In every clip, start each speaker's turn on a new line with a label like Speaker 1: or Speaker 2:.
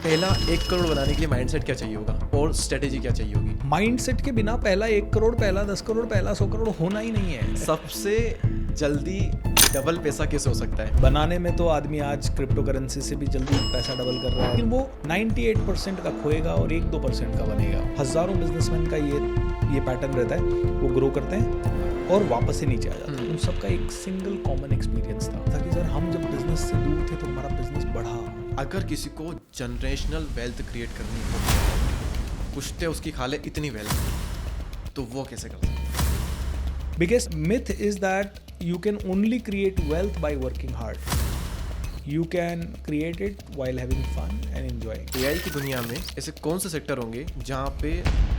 Speaker 1: पहला 1 करोड़ बनाने के लिए माइंडसेट क्या चाहिए होगा और स्ट्रेटेजी क्या चाहिए होगी?
Speaker 2: माइंडसेट के बिना पहला 1 करोड़, पहला 10 करोड़, पहला 100 करोड़ होना ही नहीं है।
Speaker 1: सबसे जल्दी डबल पैसा कैसे हो सकता है?
Speaker 2: बनाने में तो आदमी आज क्रिप्टो करेंसी से भी जल्दी पैसा डबल कर रहा है, लेकिन वो 98% का खोएगा और 1-2% का बनेगा। हजारों बिजनेसमैन का ये पैटर्न रहता है, वो ग्रो करते हैं और वापस से नीचे आ जाते हैं। उन सबका एक सिंगल कॉमन एक्सपीरियंस था कि सर हम जब बिजनेस से दूर थे तो हमारा बिजनेस बढ़ा।
Speaker 1: अगर किसी को जनरेशनल वेल्थ क्रिएट करनी हो, कुश्ते उसकी खा ले इतनी वेल्थ, तो वो कैसे कर सकते हैं?
Speaker 2: Biggest myth is that you can only create wealth by working hard. You can create it while having fun and enjoying.
Speaker 1: AI की दुनिया में ऐसे कौन से सेक्टर होंगे जहाँ पे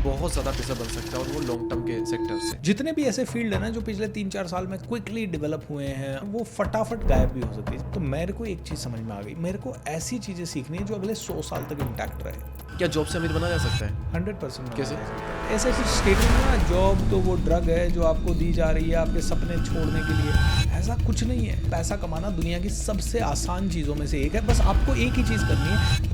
Speaker 1: बहुत ज़्यादा पैसा बन सकता है और वो लॉन्ग टर्म के सेक्टर से?
Speaker 2: जितने भी ऐसे फील्ड है ना जो पिछले 3-4 साल में क्विकली डेवलप हुए हैं, वो फटाफट गायब भी हो सकती है। तो मेरे को एक चीज़ समझ में आ गई, मेरे को ऐसी चीज़ें सीखनी है जो अगले 100 साल तक इंटैक्ट रहे।
Speaker 1: क्या जॉब से अमीर बना जा सकता है?
Speaker 2: 100%।
Speaker 1: कैसे?
Speaker 2: ऐसे कुछ स्टेटमेंट है ना, जॉब तो वो ड्रग है जो आपको दी जा रही है आपके सपने छोड़ने के लिए। ऐसा कुछ नहीं है। पैसा कमाना दुनिया की सबसे आसान चीज़ों में से एक है, बस आपको एक ही चीज़ करनी है।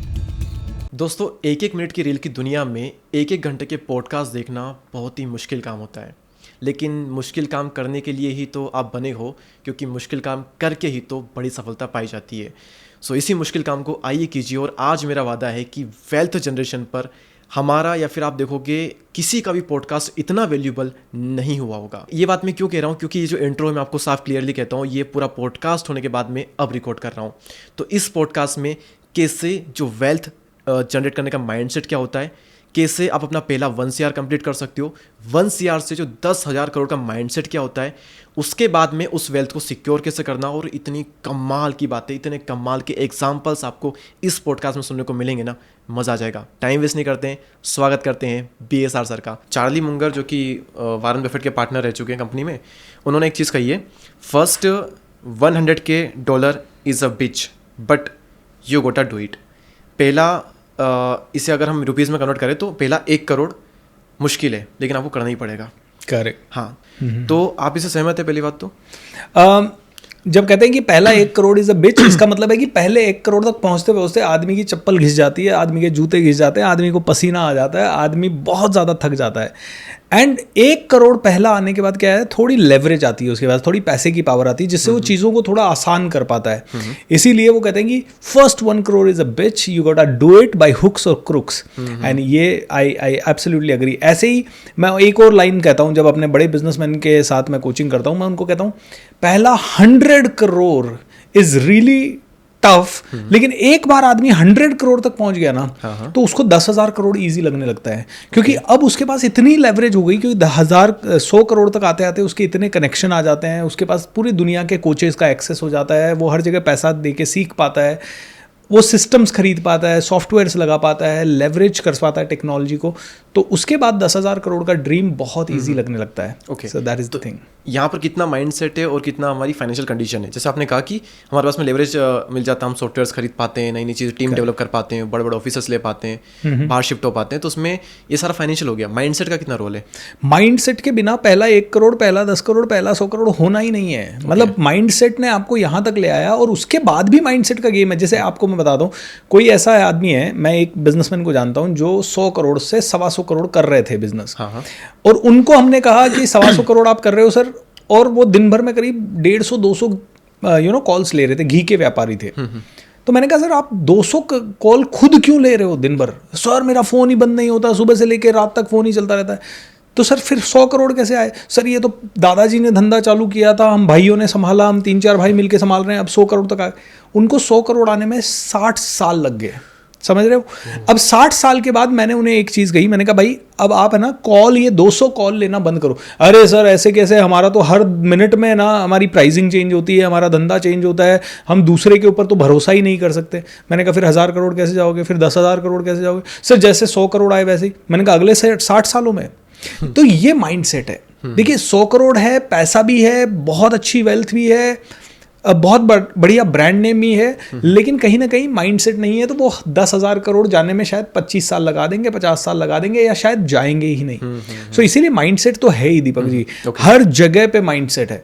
Speaker 1: दोस्तों, 1-1 मिनट की रील की दुनिया में 1-1 घंटे के पॉडकास्ट देखना बहुत ही मुश्किल काम होता है, लेकिन मुश्किल काम करने के लिए ही तो आप बने हो, क्योंकि मुश्किल काम करके ही तो बड़ी सफलता पाई जाती है। सो इसी मुश्किल काम को आइए कीजिए। और आज मेरा वादा है कि वेल्थ जनरेशन पर हमारा या फिर आप देखोगे किसी का भी पॉडकास्ट इतना वैल्यूबल नहीं हुआ होगा। ये बात मैं क्यों कह रहा हूँ, क्योंकि ये जो इंट्रो है मैं आपको साफ क्लियरली कहता हूँ, ये पूरा पॉडकास्ट होने के बाद में अब रिकॉर्ड कर रहा हूँ। तो इस पॉडकास्ट में कैसे जो वेल्थ जनरेट करने का माइंडसेट क्या होता है, कैसे आप अपना पहला 1 CR कंप्लीट कर सकते हो, 1 CR से जो 10,000 करोड़ का माइंडसेट क्या होता है, उसके बाद में उस वेल्थ को सिक्योर कैसे करना, और इतनी कमाल की बातें, इतने कमाल के एग्जाम्पल्स आपको इस पॉडकास्ट में सुनने को मिलेंगे ना, मज़ा आ जाएगा। टाइम वेस्ट नहीं करते हैं, स्वागत करते हैं BSR सर का। चार्ली मुंगर जो कि वारन बफेट के पार्टनर रह चुके हैं कंपनी में, उन्होंने एक चीज़ कही है, first $100K is a bitch but you gotta do it. पहला इसे अगर हम रुपीज़ में कन्वर्ट करें तो पहला 1 करोड़ मुश्किल है, लेकिन आपको करना ही पड़ेगा।
Speaker 2: करेक्ट।
Speaker 1: हाँ, तो आप इससे सहमत है? पहली बात तो
Speaker 2: जब कहते हैं कि पहला 1 करोड़ इज अ बिच, इसका मतलब है कि पहले 1 करोड़ तक पहुंचते पहुंचते आदमी की चप्पल घिस जाती है, आदमी के जूते घिस जाते हैं, आदमी को पसीना आ जाता है, आदमी बहुत ज़्यादा थक जाता है। एंड 1 करोड़ पहला आने के बाद क्या है, थोड़ी लेवरेज आती है, उसके बाद थोड़ी पैसे की पावर आती है, जिससे वो चीज़ों को थोड़ा आसान कर पाता है। इसीलिए वो कहते हैं कि first 1 crore is a bitch, you gotta do it by hooks और क्रुक्स। एंड ये आई एब्सोल्युटली एग्री। ऐसे ही मैं एक और लाइन कहता हूँ, जब अपने बड़े बिजनेसमैन के साथ मैं कोचिंग करता हूँ, मैं उनको कहता हूँ पहला 100 करोड़ इज रियली टफ, लेकिन एक बार आदमी 100 करोड़ तक पहुंच गया ना, तो उसको 10,000 करोड़ इजी लगने लगता है, क्योंकि अब उसके पास इतनी लेवरेज हो गई कि 100 करोड़ तक आते आते उसके इतने कनेक्शन आ जाते हैं, उसके पास पूरी दुनिया के कोचेस का एक्सेस हो जाता है, वो हर जगह पैसा दे के सीख पाता है, वो सिस्टम्स खरीद पाता है, सॉफ्टवेयर्स लगा पाता है, लेवरेज कर पाता है टेक्नोलॉजी को, तो उसके बाद 10,000 करोड़ का ड्रीम बहुत इजी लगने लगता है।
Speaker 1: Okay,
Speaker 2: so that is the thing.
Speaker 1: यहाँ पर कितना माइंडसेट है और कितना हमारी फाइनेंशियल कंडीशन है। जैसे आपने कहा कि हमारे पास में लेवरेज मिल जाता है, हम सॉफ्टवेयर्स खरीद पाते हैं, नई नई चीज़ें टीम डेवलप कर पाते हैं, बड़े बड़े ऑफिसर्स ले पाते हैं, बाहर शिफ्ट हो पाते हैं, तो उसमें ये सारा फाइनेंशियल हो गया। माइंडसेट का कितना रोल है?
Speaker 2: माइंडसेट के बिना पहला 1 करोड़, पहला 10 करोड़, पहला 100 करोड़ होना ही नहीं है। मतलब माइंडसेट ने आपको यहाँ तक ले आया, और उसके बाद भी माइंडसेट का गेम है। जैसे आपको मैं बता दूँ, कोई ऐसा आदमी है, मैं एक बिजनेसमैन को जानता हूँ जो 100 करोड़ से 125 करोड़ कर रहे थे बिजनेस।
Speaker 1: हाँ।
Speaker 2: और उनको हमने कहा कि 125 करोड़ आप कर रहे हो सर, और वो दिन भर में करीब 150-200 कॉल्स ले रहे थे, घी के व्यापारी थे। तो मैंने कहा सर आप 200 कॉल खुद क्यों ले रहे हो दिन भर? सर मेरा फ़ोन ही बंद नहीं होता, सुबह से लेकर रात तक फ़ोन ही चलता रहता है। तो सर फिर 100 करोड़ कैसे आए? सर ये तो दादाजी ने धंधा चालू किया था, हम भाइयों ने संभाला, हम 3-4 भाई मिलकर संभाल रहे हैं, अब 100 करोड़ तक आए। उनको 100 करोड़ आने में 60 साल लग गए, समझ रहे हो? अब 60 साल के बाद मैंने उन्हें एक चीज़ कही, मैंने कहा भाई अब आप है ना कॉल, ये 200 कॉल लेना बंद करो। अरे सर ऐसे कैसे, हमारा तो हर मिनट में ना हमारी प्राइसिंग चेंज होती है, हमारा धंधा चेंज होता है, हम दूसरे के ऊपर तो भरोसा ही नहीं कर सकते। मैंने कहा फिर 1,000 करोड़ कैसे जाओगे, फिर 10,000 करोड़ कैसे जाओगे? सर जैसे 100 करोड़ आए वैसे ही। मैंने कहा अगले 60 सालों में। तो ये माइंडसेट है। देखिए 100 करोड़ है, पैसा भी है, बहुत अच्छी वेल्थ भी है, बहुत बढ़िया ब्रांड नेम ही है, लेकिन कहीं ना कहीं माइंडसेट नहीं है, तो वो 10,000 करोड़ जाने में शायद 25 साल लगा देंगे, 50 साल लगा देंगे, या शायद जाएंगे ही नहीं। सो इसीलिए माइंडसेट तो है ही दीपक जी, हर जगह पे माइंडसेट है।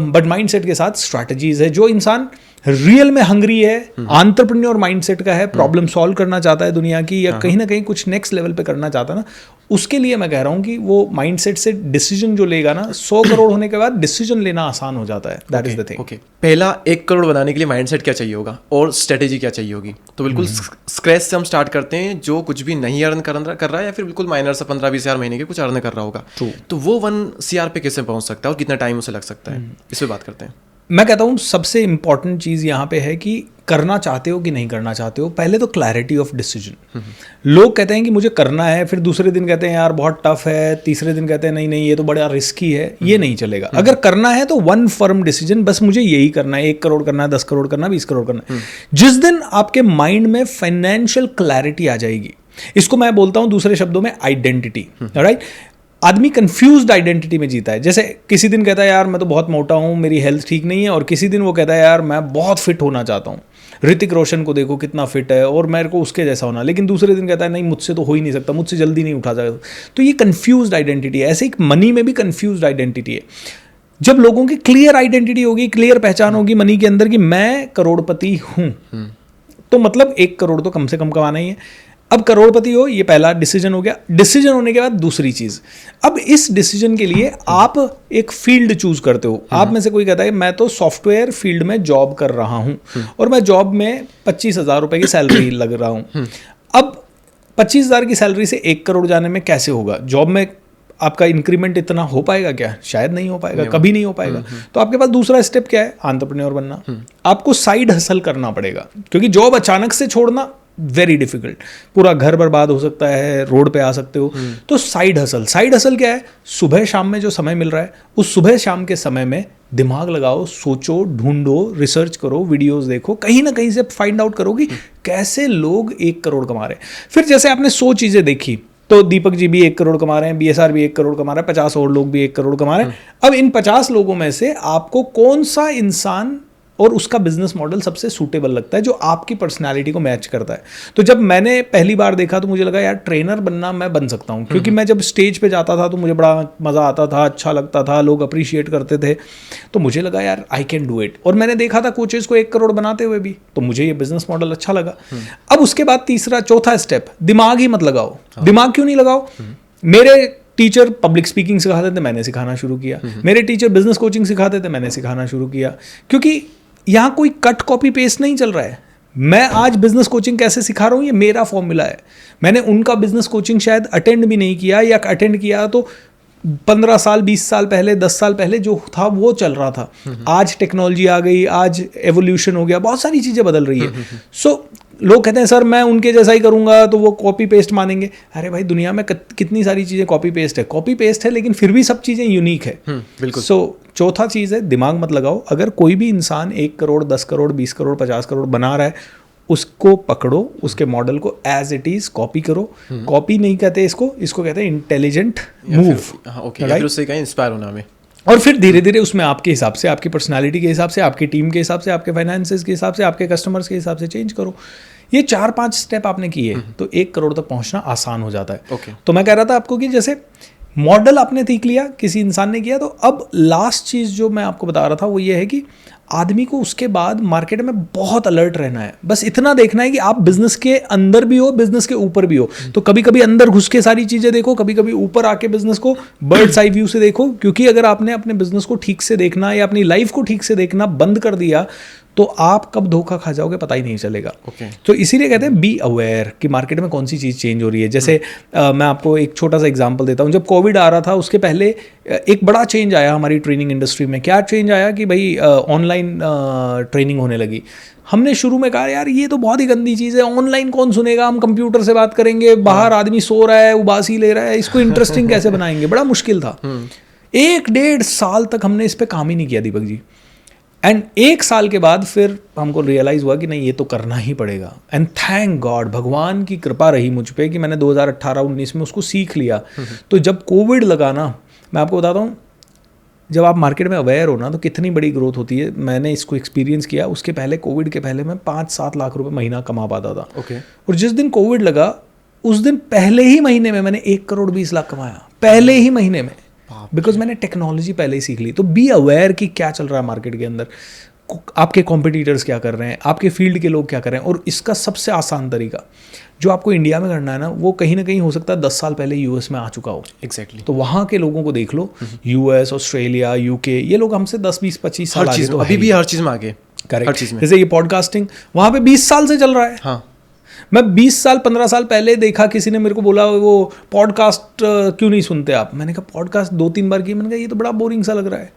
Speaker 2: बट माइंडसेट के साथ स्ट्रैटेजीज है। जो इंसान रियल में हंग्री है, एंटरप्रेन्योर माइंडसेट का है, प्रॉब्लम सॉल्व करना चाहता है दुनिया की, या कहीं ना कहीं कुछ नेक्स्ट लेवल पे करना चाहता है ना, उसके लिए मैं कह रहा हूँ कि वो माइंडसेट से डिसीजन जो लेगा ना, 100 करोड़ होने के बाद डिसीजन लेना आसान हो जाता है. That is the thing.
Speaker 1: Okay, पहला 1 करोड़ बनाने के लिए माइंडसेट क्या चाहिए होगा और स्ट्रेटेजी क्या चाहिए होगी? तो बिल्कुल स्क्रैच से हम स्टार्ट करते हैं, जो कुछ भी नहीं अर्न कर रहा है या फिर बिल्कुल माइनर से 15-20 हज़ार महीने के कुछ अर्न कर रहा होगा, तो वो 1 CR पे कैसे पहुंच सकता है और कितना टाइम उसे लग सकता है, इस पे बात करते हैं.
Speaker 2: मैं कहता हूँ सबसे इंपॉर्टेंट चीज़ यहाँ पे है कि करना चाहते हो कि नहीं करना चाहते हो. पहले तो क्लैरिटी ऑफ डिसीजन. लोग कहते हैं कि मुझे करना है, फिर दूसरे दिन कहते हैं यार बहुत टफ है, तीसरे दिन कहते हैं नहीं नहीं ये तो बड़ा रिस्की है. ये नहीं चलेगा. अगर करना है तो 1 फर्म डिसीजन, बस मुझे यही करना है. 1 करोड़ करना है, 10 करोड़ करना है, 20 करोड़ करना है. जिस दिन आपके माइंड में फाइनेंशियल क्लैरिटी आ जाएगी, इसको मैं बोलता हूँ दूसरे शब्दों में आइडेंटिटी. राइट. आदमी कंफ्यूज्ड आइडेंटिटी में जीता है. जैसे किसी दिन कहता है यार मैं तो बहुत मोटा हूँ, मेरी हेल्थ ठीक नहीं है, और किसी दिन वो कहता है यार मैं बहुत फिट होना चाहता हूँ. ऋतिक रोशन को देखो कितना फिट है और मेरे को उसके जैसा होना. लेकिन दूसरे दिन कहता है नहीं मुझसे तो हो ही नहीं सकता, मुझसे जल्दी नहीं उठा जाएगा. तो ये कंफ्यूज्ड आइडेंटिटी है. ऐसे ही मनी में भी कंफ्यूज्ड आइडेंटिटी है. जब लोगों की क्लियर आइडेंटिटी होगी, क्लियर पहचान होगी मनी के अंदर कि मैं करोड़पति हूँ, तो मतलब 1 करोड़ तो कम से कम कमाना ही है. अब करोड़पति हो, ये पहला डिसीजन हो गया. डिसीजन होने के बाद दूसरी चीज, अब इस डिसीजन के लिए आप एक फील्ड चूज करते हो. आप में से कोई कहता है मैं तो सॉफ्टवेयर फील्ड में जॉब कर रहा हूं और मैं जॉब में 25,000 रुपए की सैलरी लग रहा हूं. अब 25,000 की सैलरी से 1 करोड़ जाने में कैसे होगा? जॉब में आपका इंक्रीमेंट इतना हो पाएगा क्या? शायद नहीं हो पाएगा, कभी नहीं हो पाएगा. तो आपके पास दूसरा स्टेप क्या है? एंटरप्रेन्योर बनना. आपको साइड हसल करना पड़ेगा, क्योंकि जॉब अचानक से छोड़ना वेरी डिफिकल्ट. पूरा घर बर्बाद हो सकता है, रोड पे आ सकते हो. तो साइड हसल. साइड हसल क्या है? सुबह शाम में जो समय मिल रहा है, उस सुबह शाम के समय में दिमाग लगाओ, सोचो, ढूंढो, रिसर्च करो, वीडियोस देखो, कहीं ना कहीं से फाइंड आउट करो कि कैसे लोग 1 करोड़ कमा रहे हैं. फिर जैसे आपने 100 चीजें देखी, तो दीपक जी भी 1 करोड़ कमा रहे हैं, BSR भी 1 करोड़ कमा रहा है, 50 और लोग भी 1 करोड़ कमा रहे हैं. अब इन 50 लोगों में से आपको कौन सा इंसान और उसका बिजनेस मॉडल सबसे सूटेबल लगता है, जो आपकी पर्सनालिटी को मैच करता है? तो जब मैंने पहली बार देखा तो मुझे लगा यार ट्रेनर बनना मैं बन सकता हूँ, क्योंकि मैं जब स्टेज पे जाता था तो मुझे बड़ा मज़ा आता था, अच्छा लगता था, लोग अप्रिशिएट करते थे. तो मुझे लगा यार आई कैन डू इट. और मैंने देखा था कोचेस को 1 करोड़ बनाते हुए भी, तो मुझे ये बिजनेस मॉडल अच्छा लगा. अब उसके बाद चौथा स्टेप, दिमाग ही मत लगाओ. दिमाग क्यों नहीं लगाओ? मेरे टीचर पब्लिक स्पीकिंग सिखाते थे, मैंने सिखाना शुरू किया. मेरे टीचर बिजनेस कोचिंग सिखाते थे, मैंने सिखाना शुरू किया. क्योंकि यहाँ कोई कट कॉपी पेस्ट नहीं चल रहा है. मैं आज बिजनेस कोचिंग कैसे सिखा रहा हूँ, ये मेरा फॉर्मूला है. मैंने उनका बिजनेस कोचिंग शायद अटेंड भी नहीं किया, या अटेंड किया तो 15 साल 20 साल पहले, 10 साल पहले जो था वो चल रहा था. आज टेक्नोलॉजी आ गई, आज एवोल्यूशन हो गया, बहुत सारी चीज़ें बदल रही है. सो लोग कहते हैं सर मैं उनके जैसा ही करूंगा तो वो कॉपी पेस्ट मानेंगे. अरे भाई दुनिया में कितनी सारी चीज़ें कॉपी पेस्ट है, लेकिन फिर भी सब चीज़ें यूनिक है.
Speaker 1: बिल्कुल.
Speaker 2: सो चौथा चीज़ है दिमाग मत लगाओ. अगर कोई भी इंसान 1 करोड़ 10 करोड़ 20 करोड़ 50 करोड़ बना रहा है, उसको पकड़ो, उसके मॉडल को एज इट इज कॉपी करो. कॉपी नहीं कहते इसको कहते हैं इंटेलिजेंट मूव.
Speaker 1: फिर उससे कहीं इंस्पायर होना हमें.
Speaker 2: और फिर धीरे धीरे उसमें आपके हिसाब से, आपकी पर्सनालिटी के हिसाब से, आपकी टीम के हिसाब से, आपके फाइनेंसेस के हिसाब से, आपके कस्टमर्स के हिसाब से चेंज करो. ये 4-5 स्टेप आपने किए तो 1 करोड़ तक पहुंचना आसान हो जाता है. तो मैं कह रहा था आपको कि जैसे मॉडल आपने सीख लिया, किसी इंसान ने किया, तो अब लास्ट चीज़ जो मैं आपको बता रहा था वो ये है कि आदमी को उसके बाद मार्केट में बहुत अलर्ट रहना है. बस इतना देखना है कि आप बिजनेस के अंदर भी हो, बिजनेस के ऊपर भी हो. तो कभी कभी अंदर घुस के सारी चीज़ें देखो, कभी कभी ऊपर आके बिजनेस को बर्ड्स आई व्यू से देखो. क्योंकि अगर आपने अपने बिजनेस को ठीक से देखना या अपनी लाइफ को ठीक से देखना बंद कर दिया तो आप कब धोखा खा जाओगे पता ही नहीं चलेगा. तो इसीलिए कहते हैं बी अवेयर कि मार्केट में कौन सी चीज़ चेंज हो रही है. जैसे मैं आपको एक छोटा सा एग्जांपल देता हूँ. जब कोविड आ रहा था उसके पहले एक बड़ा चेंज आया हमारी ट्रेनिंग इंडस्ट्री में. क्या चेंज आया कि भाई ऑनलाइन ट्रेनिंग होने लगी. हमने शुरू में कहा यार ये तो बहुत ही गंदी चीज़ है, ऑनलाइन कौन सुनेगा, हम कंप्यूटर से बात करेंगे, बाहर आदमी सो रहा है, उबासी ले रहा है, इसको इंटरेस्टिंग कैसे बनाएंगे. बड़ा मुश्किल था. 1-1.5 साल तक हमने इस पर काम ही नहीं किया दीपक जी. एंड 1 साल के बाद फिर हमको रियलाइज़ हुआ कि नहीं ये तो करना ही पड़ेगा. एंड थैंक गॉड, भगवान की कृपा रही मुझ पे कि मैंने 2018-19 में उसको सीख लिया. तो जब कोविड लगा ना, मैं आपको बताता हूँ, जब आप मार्केट में अवेयर हो ना तो कितनी बड़ी ग्रोथ होती है. मैंने इसको एक्सपीरियंस किया. उसके पहले, कोविड के पहले मैं 5-7 लाख रुपए महीना कमा पाता था. और जिस दिन कोविड लगा उस दिन पहले ही महीने में मैंने 1 करोड़ 20 लाख कमाया, पहले ही महीने में. बिकॉज मैंने टेक्नोलॉजी पहले ही सीख ली. तो बी अवेयर कि क्या चल रहा है मार्केट के अंदर. आपके कॉम्पिटिटर्स क्या कर रहे हैं, आपके फील्ड के लोग क्या कर रहे हैं। और इसका सबसे आसान तरीका जो आपको इंडिया में करना है ना, वो कहीं ना कहीं हो सकता है 10 साल पहले यूएस में आ चुका हो।
Speaker 1: एग्जैक्टली।
Speaker 2: तो वहाँ के लोगों को देख लो, यूएस, ऑस्ट्रेलिया, यूके, ये लोग हमसे 10, 20, 25 साल आगे तो
Speaker 1: अभी भी हर चीज़ में आगे।
Speaker 2: करेक्ट। जैसे ये पॉडकास्टिंग वहाँ पे 20 साल से चल रहा है।
Speaker 1: हाँ,
Speaker 2: मैं 20 साल 15 साल पहले देखा, किसी ने मेरे को बोला वो पॉडकास्ट क्यों नहीं सुनते आप। मैंने कहा पॉडकास्ट 2-3 बार की, मैंने कहा ये तो बड़ा बोरिंग सा लग रहा है।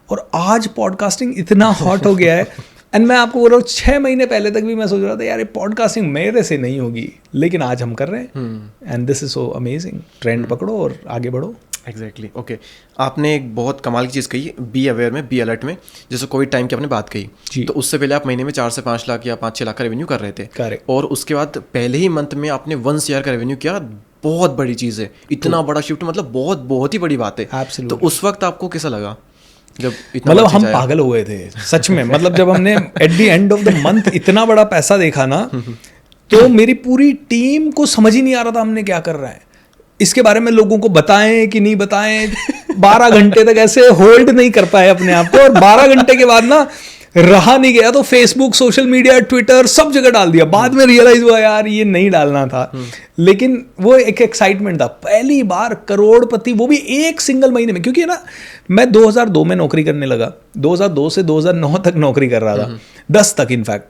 Speaker 2: और आज पॉडकास्टिंग इतना हॉट हो गया है। एंड मैं आपको बोल रहा हूँ 6 महीने पहले तक भी मैं सोच रहा था यार ये पॉडकास्टिंग मेरे से नहीं होगी, लेकिन आज हम कर रहे हैं। And this is so amazing. Trend पकड़ो और आगे बढ़ो।
Speaker 1: एग्जैक्टली। ओके, आपने एक बहुत कमाल की चीज़ कही, बी अवेयर में, बी अलर्ट में। जैसे कोविड टाइम की आपने बात कही, तो उससे पहले आप महीने में 4 से 5 लाख या 5-6 लाख का रेवेन्यू कर रहे थे।
Speaker 2: करेक्ट।
Speaker 1: और उसके बाद पहले ही मंथ में आपने 1 CR का रेवेन्यू किया। बहुत बड़ी चीज़ है, इतना बड़ा शिफ्ट, मतलब बहुत बहुत ही बड़ी बात है।
Speaker 2: Absolutely.
Speaker 1: तो उस वक्त आपको कैसा लगा जब इतना
Speaker 2: मतलब हम पागल हो गए थे सच में। मतलब जब हमने at the end of the month इतना बड़ा पैसा देखा ना, तो मेरी पूरी टीम को समझ ही नहीं आ रहा था हमने क्या कर रहा है। इसके बारे में लोगों को बताएं कि नहीं बताएं, 12 घंटे तक ऐसे होल्ड नहीं कर पाए अपने आप को। और 12 घंटे के बाद ना रहा नहीं गया, तो फेसबुक, सोशल मीडिया, ट्विटर सब जगह डाल दिया। बाद में रियलाइज हुआ यार ये नहीं डालना था, लेकिन वो एक एक्साइटमेंट था। पहली बार करोड़पति, वो भी एक सिंगल महीने में। क्योंकि ना मैं 2002 में नौकरी करने लगा, 2002 से 2009 तक नौकरी कर रहा था, 10 तक इनफैक्ट।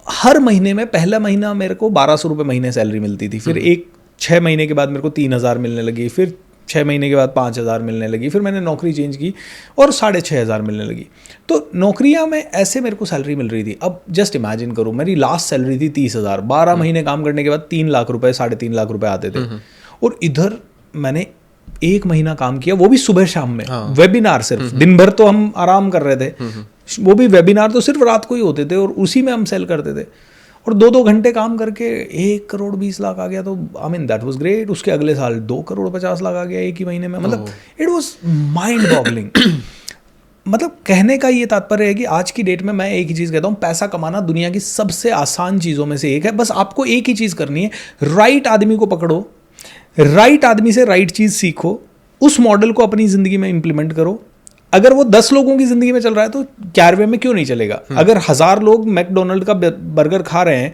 Speaker 2: हर महीने में पहला महीना मेरे को 1200 रुपये महीने सैलरी मिलती थी। फिर 6 महीने के बाद मेरे को 3000 मिलने लगी, फिर 6 महीने के बाद 5000 मिलने लगी, फिर मैंने नौकरी चेंज की और 6500 मिलने लगी। तो नौकरियां में ऐसे मेरे को सैलरी मिल रही थी। अब जस्ट इमेजिन करो, मेरी लास्ट सैलरी थी 30,000। 12 महीने काम करने के बाद 3 लाख रुपए, 3.5 लाख रुपए आते थे। और इधर मैंने 1 महीना काम किया, वो भी सुबह शाम में। वेबिनार सिर्फ, दिन भर तो हम आराम कर रहे थे, वो भी वेबिनार तो सिर्फ रात को ही होते थे और उसी में हम सेल करते थे। और 2-2 घंटे काम करके 1 करोड़ 20 लाख आ गया। तो I mean that was great. उसके अगले साल 2 करोड़ 50 लाख आ गया एक ही महीने में। मतलब इट वाज माइंड बॉगलिंग। मतलब कहने का ये तात्पर्य है कि आज की डेट में मैं एक ही चीज़ कहता हूँ, पैसा कमाना दुनिया की सबसे आसान चीज़ों में से एक है। बस आपको एक ही चीज़ करनी है, राइट आदमी को पकड़ो, राइट आदमी से राइट चीज़ सीखो, उस मॉडल को अपनी ज़िंदगी में इम्प्लीमेंट करो। अगर वो 10 लोगों की जिंदगी में चल रहा है तो 11वें में क्यों नहीं चलेगा। अगर 1000 लोग मैकडोनल्ड का बर्गर खा रहे हैं,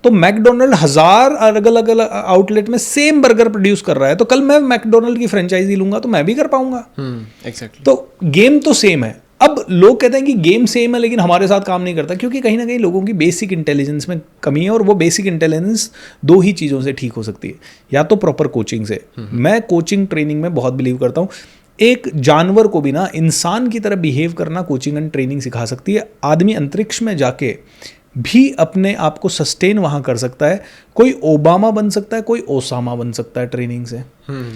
Speaker 2: तो मैकडोनल्ड 1000 अलग अलग आउटलेट में सेम बर्गर प्रोड्यूस कर रहा है, तो कल मैं मैकडोनल्ड की फ्रेंचाइजी लूंगा तो मैं भी कर पाऊंगा।
Speaker 1: एग्जैक्टली।
Speaker 2: तो गेम तो सेम है। अब लोग कहते हैं कि गेम सेम है लेकिन हमारे साथ काम नहीं करता, क्योंकि कहीं ना कहीं लोगों की बेसिक इंटेलिजेंस में कमी है। और वो बेसिक इंटेलिजेंस 2 ही चीज़ों से ठीक हो सकती है, या तो प्रॉपर कोचिंग से। मैं कोचिंग ट्रेनिंग में बहुत बिलीव करता हूँ। एक जानवर को भी ना इंसान की तरह बिहेव करना कोचिंग एंड ट्रेनिंग सिखा सकती है। आदमी अंतरिक्ष में जाके भी अपने आप को सस्टेन वहाँ कर सकता है। कोई ओबामा बन सकता है, कोई ओसामा बन सकता है ट्रेनिंग से।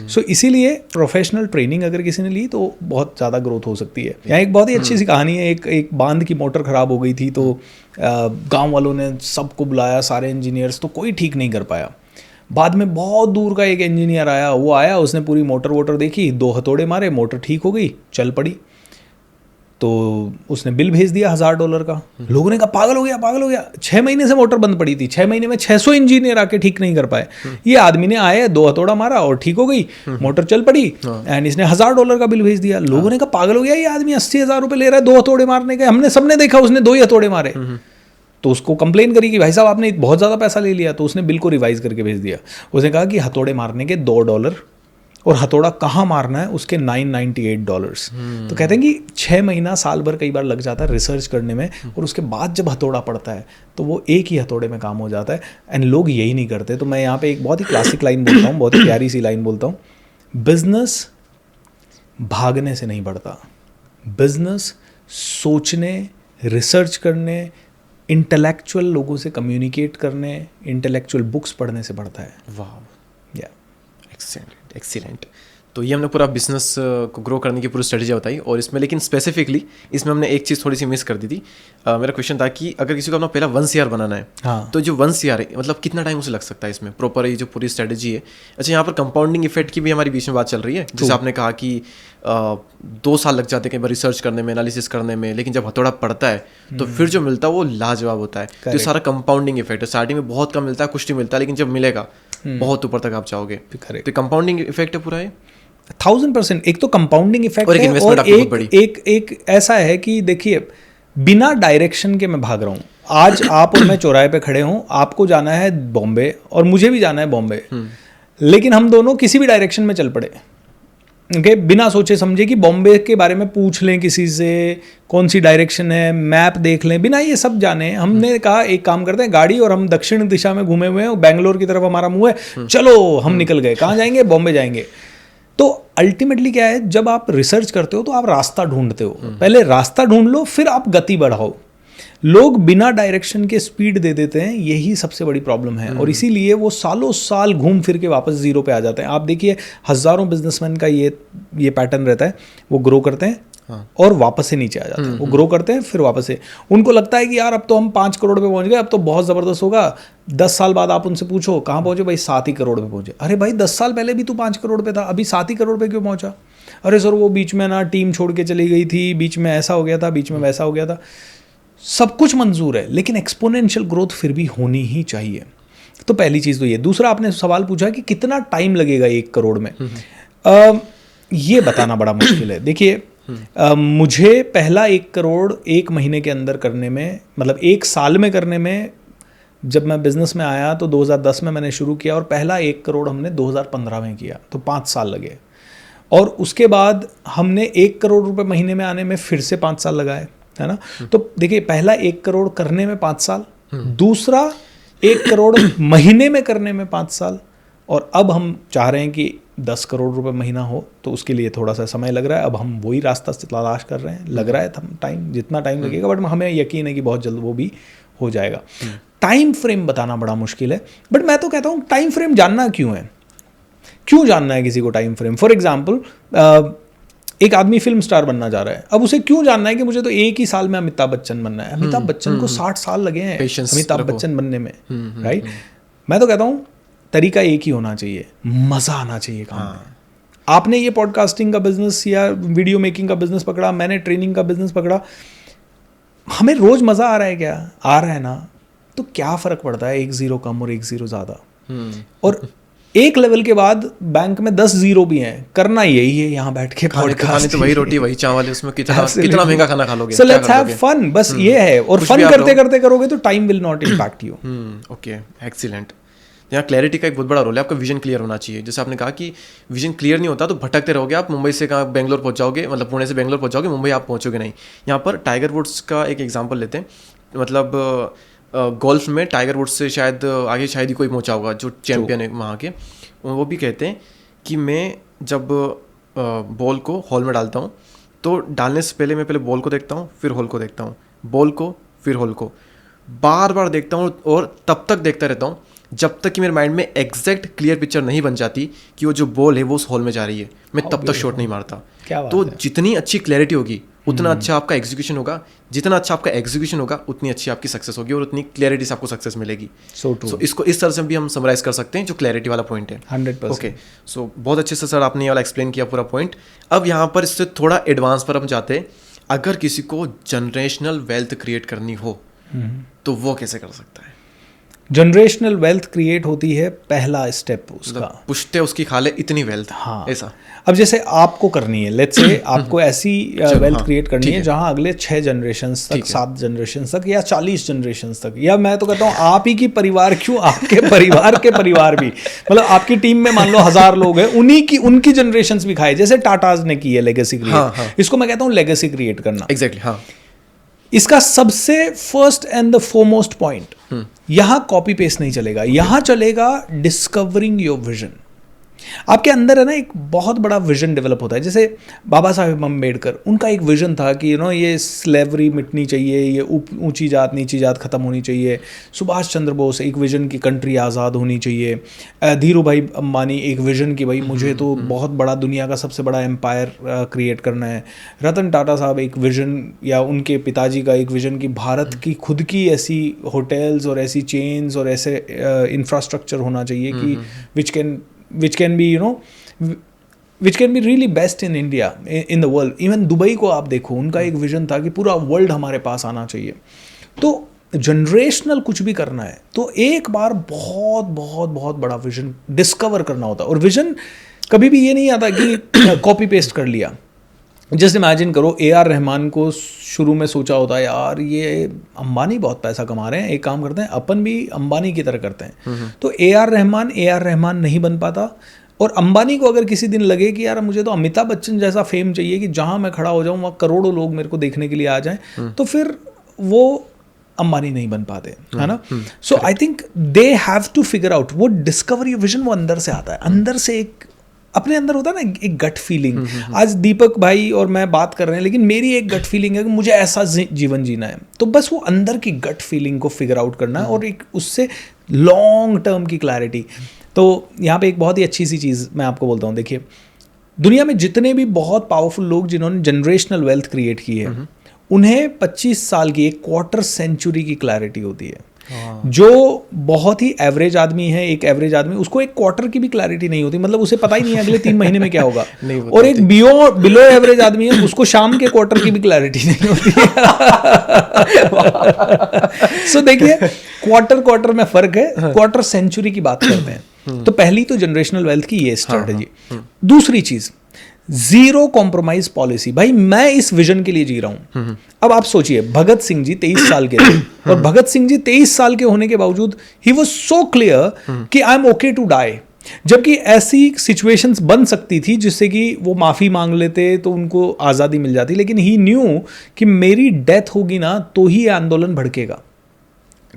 Speaker 2: सो इसीलिए प्रोफेशनल ट्रेनिंग अगर किसी ने ली तो बहुत ज़्यादा ग्रोथ हो सकती है। यहाँ एक बहुत ही अच्छी सी कहानी है। एक बांध की मोटर ख़राब हो गई थी, तो गाँव वालों ने सबको बुलाया, सारे इंजीनियर्स, तो कोई ठीक नहीं कर पाया। बाद में बहुत दूर का एक इंजीनियर आया, वो आया, उसने पूरी मोटर वोटर देखी, 2 हथौड़े मारे, मोटर ठीक हो गई, चल पड़ी। तो उसने बिल भेज दिया $1000 का। लोगों ने कहा पागल हो गया, पागल हो गया। 6 महीने से मोटर बंद पड़ी थी, 6 महीने में 600 इंजीनियर आके ठीक नहीं कर पाए। ये आदमी ने आया, 2 हथौड़ा मारा और ठीक हो गई, मोटर चल पड़ी। एंड इसने $1000 का बिल भेज दिया। लोगों ने कहा पागल हो गया, ये आदमी 80,000 रुपये ले रहा है 2 हथौड़े मारने के। हमने सबने देखा उसने 2 ही हथौड़े मारे। तो उसको कंप्लेन करी कि भाई साहब आपने बहुत ज़्यादा पैसा ले लिया। तो उसने बिल को रिवाइज करके भेज दिया। उसने कहा कि हथौड़े मारने के $2 और हथौड़ा कहाँ मारना है उसके $998। तो कहते हैं कि 6 महीना साल भर कई बार लग जाता है रिसर्च करने में, और उसके बाद जब हथौड़ा पड़ता है तो वो एक ही हथौड़े में काम हो जाता है। एंड लोग यही नहीं करते। तो मैं यहाँ पे एक बहुत ही क्लासिक लाइन बोलता हूँ, बहुत ही प्यारी सी लाइन बोलता हूँ, बिजनेस भागने से नहीं बढ़ता, बिजनेस सोचने, रिसर्च करने, इंटेलेक्चुअल लोगों से कम्युनिकेट करने, इंटेलेक्चुअल बुक्स पढ़ने से बढ़ता है।
Speaker 1: वाह, या एक्सीलेंट, एक्सीलेंट। तो ये हमने पूरा बिजनेस को ग्रो करने की पूरी स्ट्रेटजी बताई। और इसमें लेकिन स्पेसिफिकली इसमें हमने एक चीज़ थोड़ी सी मिस कर दी थी। मेरा क्वेश्चन था कि अगर किसी को अपना पहला 1 CR बनाना है,
Speaker 2: हाँ,
Speaker 1: तो जो 1 CR है, मतलब कितना टाइम उसे लग सकता है इसमें प्रॉपर ये जो पूरी स्ट्रेटजी है। अच्छा, यहाँ पर कंपाउंडिंग इफेक्ट की भी हमारी बीच में बात चल रही है। जैसे आपने कहा कि 2 साल लग जाते हैं कई बार रिसर्च करने में, एनालिसिस करने में, लेकिन जब हथौड़ा पड़ता है तो फिर जो मिलता है वो लाजवाब होता है। तो सारा कंपाउंडिंग इफेक्ट है। स्टार्टिंग में बहुत कम मिलता है, कुछ नहीं मिलता, लेकिन जब मिलेगा बहुत ऊपर तक आप जाओगे। तो कंपाउंडिंग इफेक्ट है पूरा है
Speaker 2: 1000%। एक तो कंपाउंडिंग इफेक्ट है, और एक ऐसा है कि देखिए बिना डायरेक्शन के मैं भाग रहा हूँ। आज आप और मैं चौराहे पे खड़े हों, आपको जाना है बॉम्बे और मुझे भी जाना है बॉम्बे, लेकिन हम दोनों किसी भी डायरेक्शन में चल पड़े, ओके, बिना सोचे समझे कि बॉम्बे के बारे में पूछ लें किसी से, कौन सी डायरेक्शन है, मैप देख लें, बिना ये सब जाने हमने कहा एक काम करते हैं, गाड़ी और हम दक्षिण दिशा में घूमे हुए हैं, बेंगलोर की तरफ हमारा मुंह है, चलो हम निकल गए। कहाँ जाएंगे? बॉम्बे जाएंगे। तो अल्टीमेटली क्या है, जब आप रिसर्च करते हो तो आप रास्ता ढूंढते हो, पहले रास्ता ढूंढ लो फिर आप गति बढ़ाओ। लोग बिना डायरेक्शन के स्पीड दे देते हैं, यही सबसे बड़ी प्रॉब्लम है, और इसीलिए वो सालों साल घूम फिर के वापस जीरो पे आ जाते हैं। आप देखिए हजारों बिजनेसमैन का ये पैटर्न रहता है, वो ग्रो करते हैं और वापस से नीचे आ जाते हैं, वो ग्रो करते हैं फिर वापस से, उनको लगता है कि यार अब तो हम 5 करोड़ पे पहुंच गए, अब तो बहुत ज़बरदस्त होगा। 10 साल बाद आप उनसे पूछो कहाँ पहुंचे, भाई 7 ही करोड़ पे पहुंचे। अरे भाई 10 साल पहले भी तू 5 करोड़ पे था, अभी 7 ही करोड़ पे क्यों पहुंचा? अरे सर वो बीच में ना टीम छोड़ के चली गई थी, बीच में ऐसा हो गया था, बीच में वैसा हो गया था। सब कुछ मंजूर है, लेकिन एक्सपोनेंशियल ग्रोथ फिर भी होनी ही चाहिए। तो पहली चीज़ तो ये। दूसरा, आपने सवाल पूछा कि कितना टाइम लगेगा 1 करोड़ में, ये बताना बड़ा मुश्किल है। देखिए मुझे पहला 1 करोड़ 1 महीने के अंदर करने में, मतलब 1 साल में करने में, जब मैं बिजनेस में आया तो 2010 में मैंने शुरू किया और पहला 1 करोड़ हमने 2015 में किया, तो 5 साल लगे। और उसके बाद हमने 1 करोड़ रुपए महीने में आने में फिर से 5 साल लगाए, है ना। तो देखिए पहला 1 करोड़ करने में 5 साल, दूसरा 1 करोड़ महीने में करने में 5 साल, और अब हम चाह रहे हैं कि 10 करोड़ रुपए महीना हो, तो उसके लिए थोड़ा सा समय लग रहा है। अब हम वही रास्ता तलाश कर रहे हैं, लग रहा है टाइम, जितना टाइम लगेगा, बट हमें यकीन है कि बहुत जल्द वो भी हो जाएगा। टाइम फ्रेम बताना बड़ा मुश्किल है, बट मैं तो कहता हूँ टाइम फ्रेम जानना क्यों है, क्यों जानना है किसी को टाइम फ्रेम? फॉर एग्जाम्पल एक आदमी फिल्म स्टार बनना चाह रहा है, अब उसे क्यों जानना है कि मुझे तो 1 ही साल में अमिताभ बच्चन बनना है? अमिताभ बच्चन को 60 साल लगे हैं अमिताभ बच्चन बनने में, राइट। मैं तो कहता हूँ तरीका एक ही होना चाहिए, मजा आना चाहिए काम में। आपने ये पॉडकास्टिंग का बिजनेस या वीडियो मेकिंग का बिजनेस पकड़ा, मैंने ट्रेनिंग का बिजनेस पकड़ा, हमें रोज मजा आ रहा है क्या? आ रहा है ना, तो क्या फर्क पड़ता है 1 जीरो कम और 1 जीरो ज्यादा? और एक लेवल के बाद बैंक में 10 जीरो भी हैं, करना यही है यहाँ बैठ के पॉडकास्ट।
Speaker 1: तो वही रोटी वही चावल है, उसमें कितना महंगा खाना खा लोगे?
Speaker 2: सो लेट्स हैव फन, बस ये है। और फन करते करते करोगे तो time will not impact you.
Speaker 1: Okay, excellent. यहाँ क्लैरिटी का एक बहुत बड़ा रोल है, आपका विजन क्लियर होना चाहिए। जैसे आपने कहा कि विजन क्लियर नहीं होता तो भटकते रहोगे आप, मुंबई से कहाँ बेंगलोर पहुंच जाओगे, मतलब पुणे से बेंगलोर पहुंच जाओगे, मुंबई आप पहुंचोगे नहीं। यहाँ पर टाइगर वुड्स का एक एग्जांपल लेते हैं, मतलब गोल्फ में टाइगर वुड्स से शायद आगे शायद ही कोई पहुंचा होगा जो चैंपियन है वहाँ के। वो भी कहते हैं कि मैं जब बॉल को हॉल में डालता हूँ तो डालने से पहले मैं पहले बॉल को देखता हूँ, फिर हॉल को देखता हूँ, बॉल को फिर हॉल को, बार बार देखता हूँ, और तब तक देखता रहता हूँ जब तक कि मेरे माइंड में एग्जैक्ट क्लियर पिक्चर नहीं बन जाती कि वो जो बॉल है वो उस हॉल में जा रही है, मैं तब तक शॉट नहीं मारता। तो जितनी अच्छी क्लैरिटी होगी उतना अच्छा आपका एग्जीक्यूशन होगा, जितना अच्छा आपका एग्जीक्यूशन होगा उतनी अच्छी आपकी सक्सेस होगी, और उतनी क्लैरिटी से आपको सक्सेस मिलेगी। सो इसको इस तरह से भी हम समराइज कर सकते हैं जो क्लैरिटी वाला पॉइंट है।
Speaker 2: 100%।
Speaker 1: ओके, सो बहुत अच्छे से सर आपने ये वाला एक्सप्लेन किया पूरा पॉइंट। अब यहाँ पर इससे थोड़ा एडवांस पर हम जाते हैं, अगर किसी को जनरेशनल वेल्थ क्रिएट करनी हो तो वो कैसे कर सकता है?
Speaker 2: जनरेशनल वेल्थ क्रिएट होती है, पहला स्टेप उसका,
Speaker 1: पुश्ते उसकी खाले इतनी वेल्थ।
Speaker 2: हाँ,
Speaker 1: ऐसा।
Speaker 2: अब जैसे आपको करनी है, लेट्स से आपको ऐसी वेल्थ क्रिएट करनी है जहां अगले 6 जनरेशंस तक, 7 जनरेशंस तक, या 40 जनरेशंस तक, या मैं तो कहता हूँ आप ही की परिवार, क्यों आपके परिवार के परिवार भी, मतलब आपकी टीम में मान लो 1000 लोग हैं, उनकी जनरेशंस भी खाए, जैसे टाटाज ने की है लेगेसी क्रिएट। इसको मैं कहता हूँ लेगेसी क्रिएट करना।
Speaker 1: एग्जैक्टली, हाँ।
Speaker 2: इसका सबसे first and the foremost point, यहां कॉपी पेस्ट नहीं चलेगा, यहां चलेगा डिस्कवरिंग योर विजन। आपके अंदर है ना एक बहुत बड़ा विजन डेवलप होता है। जैसे बाबा साहेब अम्बेडकर, उनका एक विजन था कि ये स्लेवरी मिटनी चाहिए, ये ऊंची जात नीची जात खत्म होनी चाहिए। सुभाष चंद्र बोस एक विजन की कंट्री आज़ाद होनी चाहिए। धीरू भाई अंबानी एक विजन की भाई मुझे तो बहुत बड़ा दुनिया का सबसे बड़ा एम्पायर क्रिएट करना है। रतन टाटा साहब एक विजन, या उनके पिताजी का एक विजन की भारत की खुद की ऐसी होटल्स और ऐसी चेन्स और ऐसे इंफ्रास्ट्रक्चर होना चाहिए कि which can be really best in India, in the world. Even Dubai को आप देखो, उनका एक विजन था कि पूरा वर्ल्ड हमारे पास आना चाहिए। तो जनरेशनल कुछ भी करना है तो एक बार बहुत बहुत बहुत बड़ा विजन डिस्कवर करना होता है। और विजन कभी भी ये नहीं आता कि कॉपी पेस्ट कर लिया। जस्ट इमेजिन करो AR रहमान को शुरू में सोचा होता है यार ये अंबानी बहुत पैसा कमा रहे हैं, एक काम करते हैं अपन भी अंबानी की तरह करते हैं, तो AR रहमान नहीं बन पाता। और अंबानी को अगर किसी दिन लगे कि यार मुझे तो अमिताभ बच्चन जैसा फेम चाहिए कि जहाँ मैं खड़ा हो जाऊँ वहाँ करोड़ों लोग मेरे को देखने के लिए आ जाएं, तो फिर वो अंबानी नहीं बन पाते, है ना। So I think they have to figure out, वो डिस्कवरी विजन वो अंदर से आता है, अंदर से एक अपने अंदर होता है ना एक गट फीलिंग। आज दीपक भाई और मैं बात कर रहे हैं, लेकिन मेरी एक गट फीलिंग है कि मुझे ऐसा जीवन जीना है, तो बस वो अंदर की गट फीलिंग को फिगर आउट करना है और एक उससे लॉन्ग टर्म की क्लैरिटी। तो यहाँ पे एक बहुत ही अच्छी सी चीज़ मैं आपको बोलता हूँ, देखिए दुनिया में जितने भी बहुत पावरफुल लोग जिन्होंने जनरेशनल वेल्थ क्रिएट की है, उन्हें 25 साल की, एक क्वार्टर सेंचुरी की क्लैरिटी होती है। जो बहुत ही एवरेज आदमी है, एक एवरेज आदमी, उसको एक क्वार्टर की भी क्लैरिटी नहीं होती, मतलब उसे पता ही नहीं है अगले 3 महीने में क्या होगा। और एक बिलो एवरेज आदमी है, उसको शाम के क्वार्टर की भी क्लैरिटी नहीं होती है। सो देखिए क्वार्टर में फर्क है, क्वार्टर सेंचुरी की बात करते हैं। तो पहली तो जनरेशनल वेल्थ की ये स्ट्रेटजी। दूसरी चीज, जीरो कॉम्प्रोमाइज पॉलिसी। भाई मैं इस विजन के लिए जी रहा हूं। अब आप सोचिए, भगत सिंह जी 23 साल के थे, और भगत सिंह जी 23 साल के होने के बावजूद ही वाज सो क्लियर कि I am okay to die, जबकि ऐसी सिचुएशंस बन सकती थी जिससे कि वो माफी मांग लेते तो उनको आजादी मिल जाती, लेकिन ही न्यू कि मेरी डेथ होगी ना तो ही आंदोलन भड़केगा।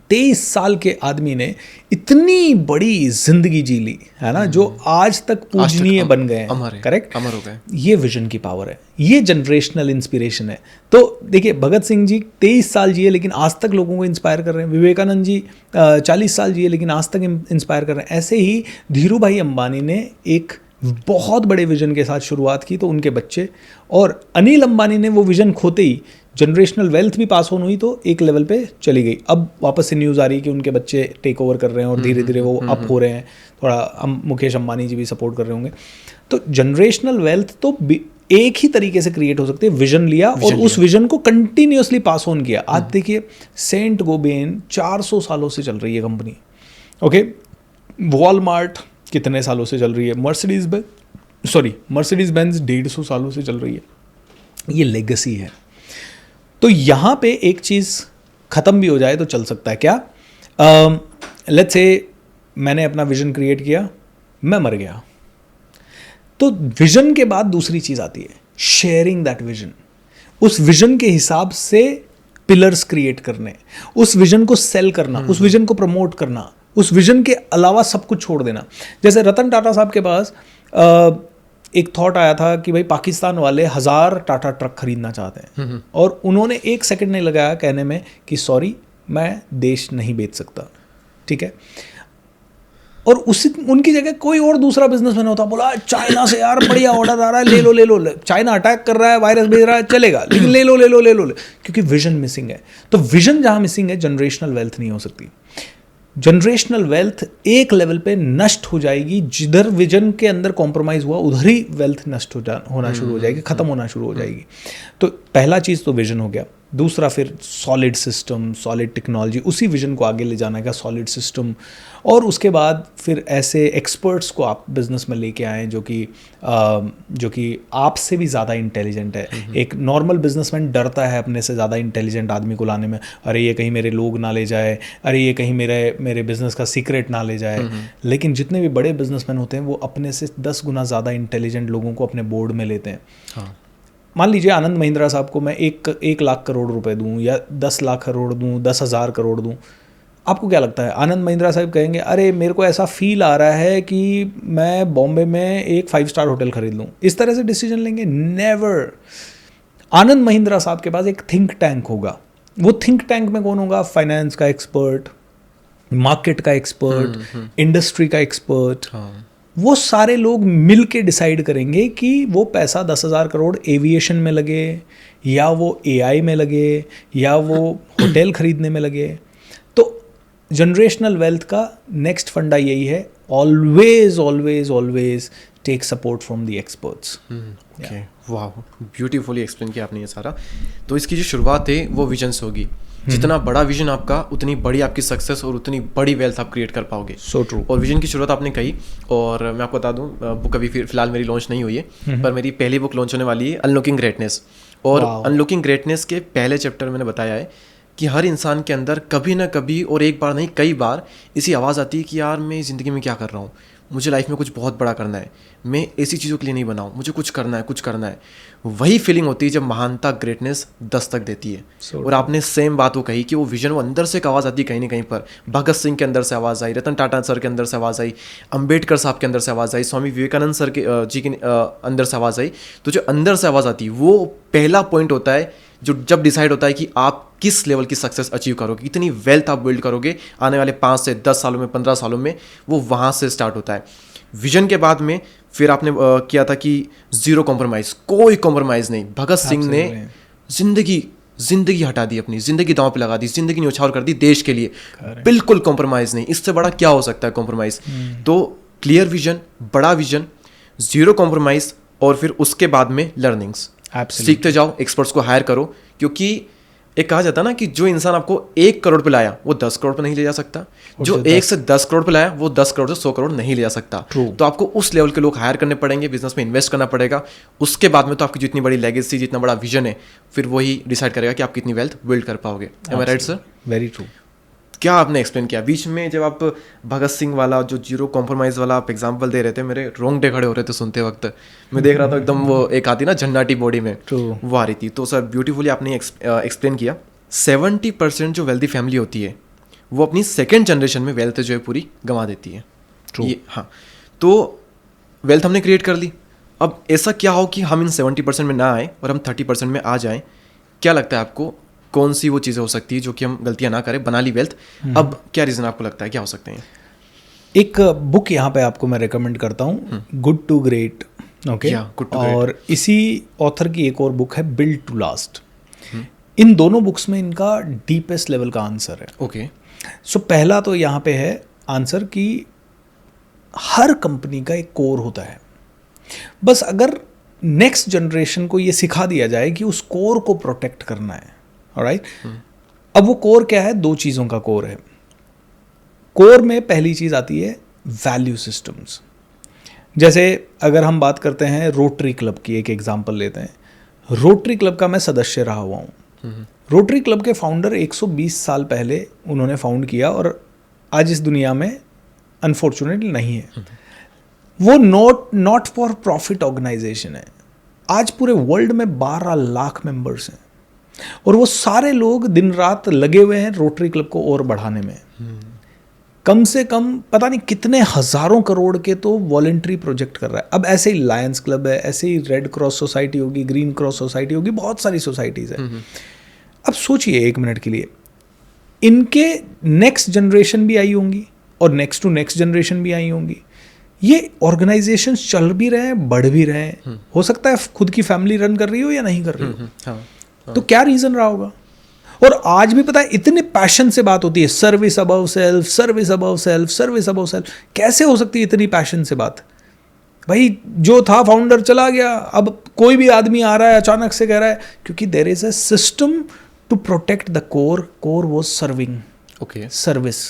Speaker 2: 23 साल के आदमी ने इतनी बड़ी जिंदगी जी ली है ना, जो आज तक पूजनीय बन गए हैं, करेक्ट,
Speaker 1: अमर हो गए।
Speaker 2: ये विजन की पावर है, ये जनरेशनल इंस्पिरेशन है। तो देखिए भगत सिंह जी 23 साल जिए लेकिन आज तक लोगों को इंस्पायर कर रहे हैं। विवेकानंद जी 40 साल जिए लेकिन आज तक इंस्पायर कर रहे हैं। ऐसे ही धीरू भाई अंबानी ने एक बहुत बड़े विजन के साथ शुरुआत की, तो उनके बच्चे, और अनिल अंबानी ने वो विजन खोते ही जनरेशनल वेल्थ भी पास ऑन हुई तो एक लेवल पे चली गई। अब वापस से न्यूज़ आ रही है कि उनके बच्चे टेक ओवर कर रहे हैं और धीरे धीरे वो अप हो रहे हैं, थोड़ा मुकेश अंबानी जी भी सपोर्ट कर रहे होंगे। तो जनरेशनल वेल्थ तो एक ही तरीके से क्रिएट हो सकती है, विजन लिया और उस विजन को कंटिन्यूसली पास ऑन किया। आज देखिए सेंट गोबेन 400 सालों से चल रही है कंपनी, ओके, वॉलमार्ट कितने सालों से चल रही है, मर्सिडीज बेंज 150 सालों से चल रही है। ये लेगेसी है। तो यहाँ पे एक चीज़ ख़त्म भी हो जाए तो चल सकता है क्या? लेट्स से मैंने अपना विजन क्रिएट किया, मैं मर गया, तो विजन के बाद दूसरी चीज़ आती है शेयरिंग दैट विजन। उस विजन के हिसाब से पिलर्स क्रिएट करने, उस विजन को सेल करना, उस विजन को प्रमोट करना, उस विजन के अलावा सब कुछ छोड़ देना। जैसे रतन टाटा साहब के पास एक थॉट आया था कि भाई पाकिस्तान वाले 1000 टाटा ट्रक खरीदना चाहते हैं, और उन्होंने 1 सेकंड नहीं लगाया कहने में कि सॉरी मैं देश नहीं बेच सकता, ठीक है। और उसी उनकी जगह कोई और दूसरा बिजनेसमैन होता, बोला चाइना से यार बढ़िया ऑर्डर आ रहा है, ले लो, चाइना अटैक कर रहा है, वायरस भेज रहा है, चलेगा, लेकिन ले लो, क्योंकि विजन मिसिंग है। तो विजन जहां मिसिंग है, जनरेशनल वेल्थ नहीं हो सकती। जनरेशनल वेल्थ एक लेवल पे नष्ट हो जाएगी, जिधर विजन के अंदर कॉम्प्रोमाइज हुआ उधर ही वेल्थ नष्ट होना शुरू हो जाएगी, खत्म होना शुरू हो जाएगी। तो पहला चीज़ तो विजन हो गया। दूसरा फिर सॉलिड सिस्टम, सॉलिड टेक्नोलॉजी, उसी विजन को आगे ले जाना का सॉलिड सिस्टम। और उसके बाद फिर ऐसे एक्सपर्ट्स को आप बिजनेस में लेके आए जो कि आपसे भी ज़्यादा इंटेलिजेंट है। एक नॉर्मल बिजनेसमैन डरता है अपने से ज़्यादा इंटेलिजेंट आदमी को लाने में, अरे ये कहीं मेरे लोग ना ले जाए, अरे ये कहीं मेरे बिजनेस का सीक्रेट ना ले जाए। लेकिन जितने भी बड़े बिजनेसमैन होते हैं वो अपने से 10 गुना ज़्यादा इंटेलिजेंट लोगों को अपने बोर्ड में लेते हैं। हाँ। मान लीजिए आनंद महिंद्रा साहब को मैं 1 लाख करोड़ रुपए दूं या 10 लाख करोड़ दूं, 10,000 करोड़ दूं, आपको क्या लगता है? आनंद महिंद्रा साहब कहेंगे अरे मेरे को ऐसा फील आ रहा है कि मैं बॉम्बे में एक 5 स्टार होटल खरीद लूं, इस तरह से डिसीजन लेंगे? नेवर। आनंद महिंद्रा साहब के पास एक थिंक टैंक होगा। वो थिंक टैंक में कौन होगा? फाइनेंस का एक्सपर्ट, मार्केट का एक्सपर्ट, इंडस्ट्री का एक्सपर्ट। वो सारे लोग मिल के डिसाइड करेंगे कि वो पैसा 10,000 करोड़ एविएशन में लगे, या वो AI में लगे, या वो होटल खरीदने में लगे। तो जनरेशनल वेल्थ का नेक्स्ट फंडा यही है, always always always take support from the experts.
Speaker 1: वाह, ब्यूटीफुली एक्सप्लेन किया आपने ये सारा। तो इसकी जो शुरुआत है वो विजन से होगी, जितना बड़ा विजन आपका, उतनी बड़ी आपकी सक्सेस और उतनी बड़ी वेल्थ आप क्रिएट कर पाओगे।
Speaker 2: So true.
Speaker 1: और विजन की शुरुआत आपने कही, और मैं आपको बता दूं, बुक अभी फिलहाल मेरी लॉन्च नहीं हुई है, पर मेरी पहली बुक लॉन्च होने वाली है, अनलॉकिंग ग्रेटनेस। और अनलॉकिंग ग्रेटनेस के पहले चैप्टर मैंने बताया है कि हर इंसान के अंदर कभी ना कभी, और एक बार नहीं कई बार, ऐसी आवाज़ आती है कि यार मैं ज़िंदगी में क्या कर रहा हूँ, मुझे लाइफ में कुछ बहुत बड़ा करना है, मैं ऐसी चीज़ों के लिए नहीं बना हूँ, मुझे कुछ करना है, कुछ करना है। वही फीलिंग होती है जब महानता, ग्रेटनेस दस्तक देती है। और आपने सेम बात वो कही कि वो विजन, वो अंदर से एक आवाज़ आती है कहीं ना कहीं पर। भगत सिंह के अंदर से आवाज़ आई, रतन टाटा सर के अंदर से आवाज़ आई, अंबेडकर साहब के अंदर से आवाज़ आई, स्वामी विवेकानंद सर के जी के अंदर से आवाज़ आई। तो जो अंदर से आवाज़ आती है वो पहला पॉइंट होता है जो जब डिसाइड होता है कि आप किस लेवल की सक्सेस अचीव करोगे, कितनी वेल्थ आप बिल्ड करोगे आने वाले 5 से 10 सालों में, 15 सालों में, वो वहाँ से स्टार्ट होता है। विजन के बाद में फिर आपने किया था कि जीरो कॉम्प्रोमाइज़, कोई कॉम्प्रोमाइज़ नहीं। भगत सिंह ने जिंदगी हटा दी, अपनी ज़िंदगी दांव पे लगा दी, ज़िंदगी न्यौछावर कर दी देश के लिए, बिल्कुल कॉम्प्रोमाइज़ नहीं। इससे बड़ा क्या हो सकता है कॉम्प्रोमाइज़? तो क्लियर विजन, बड़ा विजन, जीरो कॉम्प्रोमाइज़, और फिर उसके बाद में लर्निंग्स। सीखते जाओ, एक्सपर्ट्स को हायर करो, क्योंकि एक कहा जाता है ना कि जो इंसान आपको 1 करोड़ पे लाया वो 10 करोड़ पे नहीं ले जा सकता, जो 1 से 10 करोड़ पे लाया वो 10 करोड़ से 100 करोड़ नहीं ले जा सकता। तो आपको उस लेवल के लोग हायर करने पड़ेंगे, बिजनेस में इन्वेस्ट करना पड़ेगा। उसके बाद में तो आपकी जितनी बड़ी लेगेसी, जितना बड़ा विजन है, फिर वही डिसाइड करेगा कि आप कितनी वेल्थ बिल्ड कर पाओगे। एम आई राइट सर?
Speaker 2: Very true.
Speaker 1: क्या आपने एक्सप्लेन किया बीच में, जब आप भगत सिंह वाला जो जीरो कॉम्प्रोमाइज़ वाला आप एग्जांपल दे रहे थे, मेरे रोंगटे खड़े हो रहे थे सुनते वक्त। मैं देख रहा था एकदम, वो एक आती ना झन्नाटी बॉडी में, वो आ रही थी। तो सर ब्यूटीफुली आपने एक्सप्लेन किया। 70% जो वेल्दी फैमिली होती है वो अपनी सेकेंड जनरेशन में वेल्थ जो है पूरी गंवा देती है। ये हाँ, तो वेल्थ हमने क्रिएट कर ली, अब ऐसा क्या हो कि हम इन 70% में ना आए और हम 30% में आ जाएं? क्या लगता है आपको, कौन सी वो चीज़ें हो सकती है जो कि हम गलतियां ना करें, बना ली वेल्थ, अब क्या रीज़न आपको लगता है क्या हो सकते हैं?
Speaker 2: एक बुक यहाँ पे आपको मैं रेकमेंड करता हूँ, गुड टू ग्रेट। ओके, और इसी ऑथर की एक और बुक है, बिल्ड टू लास्ट। इन दोनों बुक्स में इनका डीपेस्ट लेवल का आंसर है।
Speaker 1: ओके,
Speaker 2: सो पहला तो यहाँ पे है आंसर कि हर कंपनी का एक कोर होता है। बस अगर नेक्स्ट जनरेशन को ये सिखा दिया जाए कि उस कोर को प्रोटेक्ट करना है, ऑलराइट। अब वो कोर क्या है? 2 चीज़ों का कोर है। कोर में पहली चीज़ आती है वैल्यू सिस्टम्स। जैसे अगर हम बात करते हैं रोटरी क्लब की, एक एग्जांपल लेते हैं। रोटरी क्लब का मैं सदस्य रहा हुआ हूँ। रोटरी क्लब के फाउंडर 120 साल पहले उन्होंने फाउंड किया और आज इस दुनिया में अनफॉर्चुनेटली नहीं है। वो नॉट फॉर प्रॉफिट ऑर्गेनाइजेशन है। आज पूरे वर्ल्ड में 12 लाख मेंबर्स हैं और वो सारे लोग दिन रात लगे हुए हैं रोटरी क्लब को और बढ़ाने में। कम से कम पता नहीं कितने हजारों करोड़ के तो वॉलंटरी प्रोजेक्ट कर रहा है। अब ऐसे ही लायंस क्लब है, ऐसे ही रेड क्रॉस सोसाइटी होगी, ग्रीन क्रॉस सोसाइटी होगी, बहुत सारी सोसाइटीज़ है। अब सोचिए एक मिनट के लिए, इनके नेक्स्ट जनरेशन भी आई होंगी और नेक्स्ट टू नेक्स्ट जनरेशन भी आई होंगी। ये ऑर्गेनाइजेशंस चल भी रहे हैं, बढ़ भी रहे हैं। हो सकता है खुद की फैमिली रन कर रही हो या नहीं कर रही हो। तो क्या रीज़न रहा होगा? और आज भी पता है इतने पैशन से बात होती है, service above self, service above self, service above self. कैसे हो सकती है इतनी पैशन से बात? भाई जो था फाउंडर चला गया, अब कोई भी आदमी आ रहा है अचानक से कह रहा है, क्योंकि there is a system to protect the core. Core was serving,
Speaker 1: okay,
Speaker 2: service.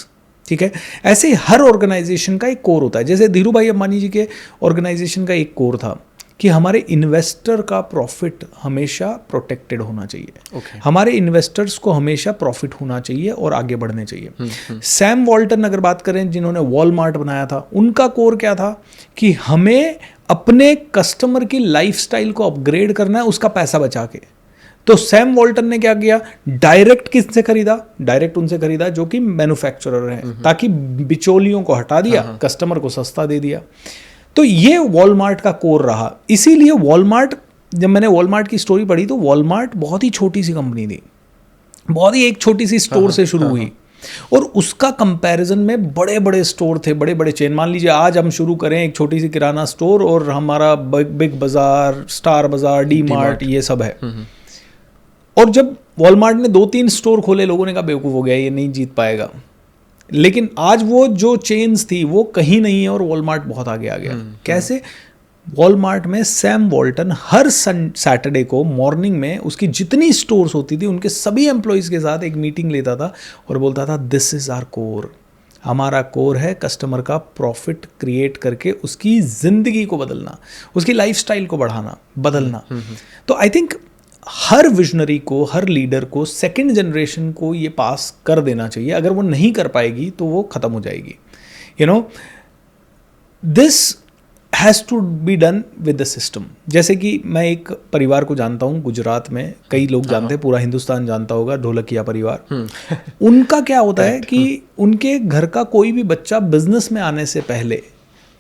Speaker 2: ठीक है, ऐसे ही हर ऑर्गेनाइजेशन का एक कोर होता है। जैसे धीरू भाई अंबानी जी के ऑर्गेनाइजेशन का एक कोर था कि हमारे इन्वेस्टर का प्रॉफिट हमेशा प्रोटेक्टेड होना चाहिए।
Speaker 1: okay.
Speaker 2: हमारे इन्वेस्टर्स को हमेशा प्रॉफिट होना चाहिए और आगे बढ़ने चाहिए। सैम वॉल्टन अगर बात करें, जिन्होंने वॉलमार्ट बनाया था, उनका कोर क्या था कि हमें अपने कस्टमर की लाइफस्टाइल को अपग्रेड करना है, उसका पैसा बचा के। तो सैम वॉल्टन ने क्या किया? डायरेक्ट किससे खरीदा? डायरेक्ट उनसे खरीदा जो कि मैन्युफैक्चरर हैं, ताकि बिचौलियों को हटा दिया, कस्टमर को सस्ता दे दिया। तो ये वॉलमार्ट का कोर रहा। इसीलिए वॉलमार्ट, जब मैंने वॉलमार्ट की स्टोरी पढ़ी तो वॉलमार्ट बहुत ही छोटी सी कंपनी थी, बहुत ही एक छोटी सी स्टोर से शुरू हुई और उसका कंपैरिजन में बड़े बड़े स्टोर थे, बड़े बड़े चेन। मान लीजिए आज हम शुरू करें एक छोटी सी किराना स्टोर और हमारा बिग बाजार, स्टार बाजार, डी मार्ट, ये सब है। और जब वॉलमार्ट ने 2-3 स्टोर खोले, लोगों ने कहा बेवकूफ़ हो गया, ये नहीं जीत पाएगा। लेकिन आज वो जो चेन्स थी वो कहीं नहीं है और वॉलमार्ट बहुत आगे आ गया। कैसे? वॉलमार्ट में सैम वॉल्टन हर सैटरडे को मॉर्निंग में उसकी जितनी स्टोर्स होती थी उनके सभी एम्प्लॉयज़ के साथ एक मीटिंग लेता था और बोलता था दिस इज़ आवर कोर, हमारा कोर है कस्टमर का प्रॉफिट क्रिएट करके उसकी ज़िंदगी को बदलना, उसकी लाइफस्टाइल को बढ़ाना, बदलना। तो आई थिंक हर विजनरी को, हर लीडर को, सेकंड जनरेशन को ये पास कर देना चाहिए। अगर वो नहीं कर पाएगी तो वो ख़त्म हो जाएगी। You know, this has to be done with the system. जैसे कि मैं एक परिवार को जानता हूँ गुजरात में, कई लोग जानते हैं, पूरा हिंदुस्तान जानता होगा, ढोलकिया परिवार। उनका क्या होता है कि उनके घर का कोई भी बच्चा बिजनेस में आने से पहले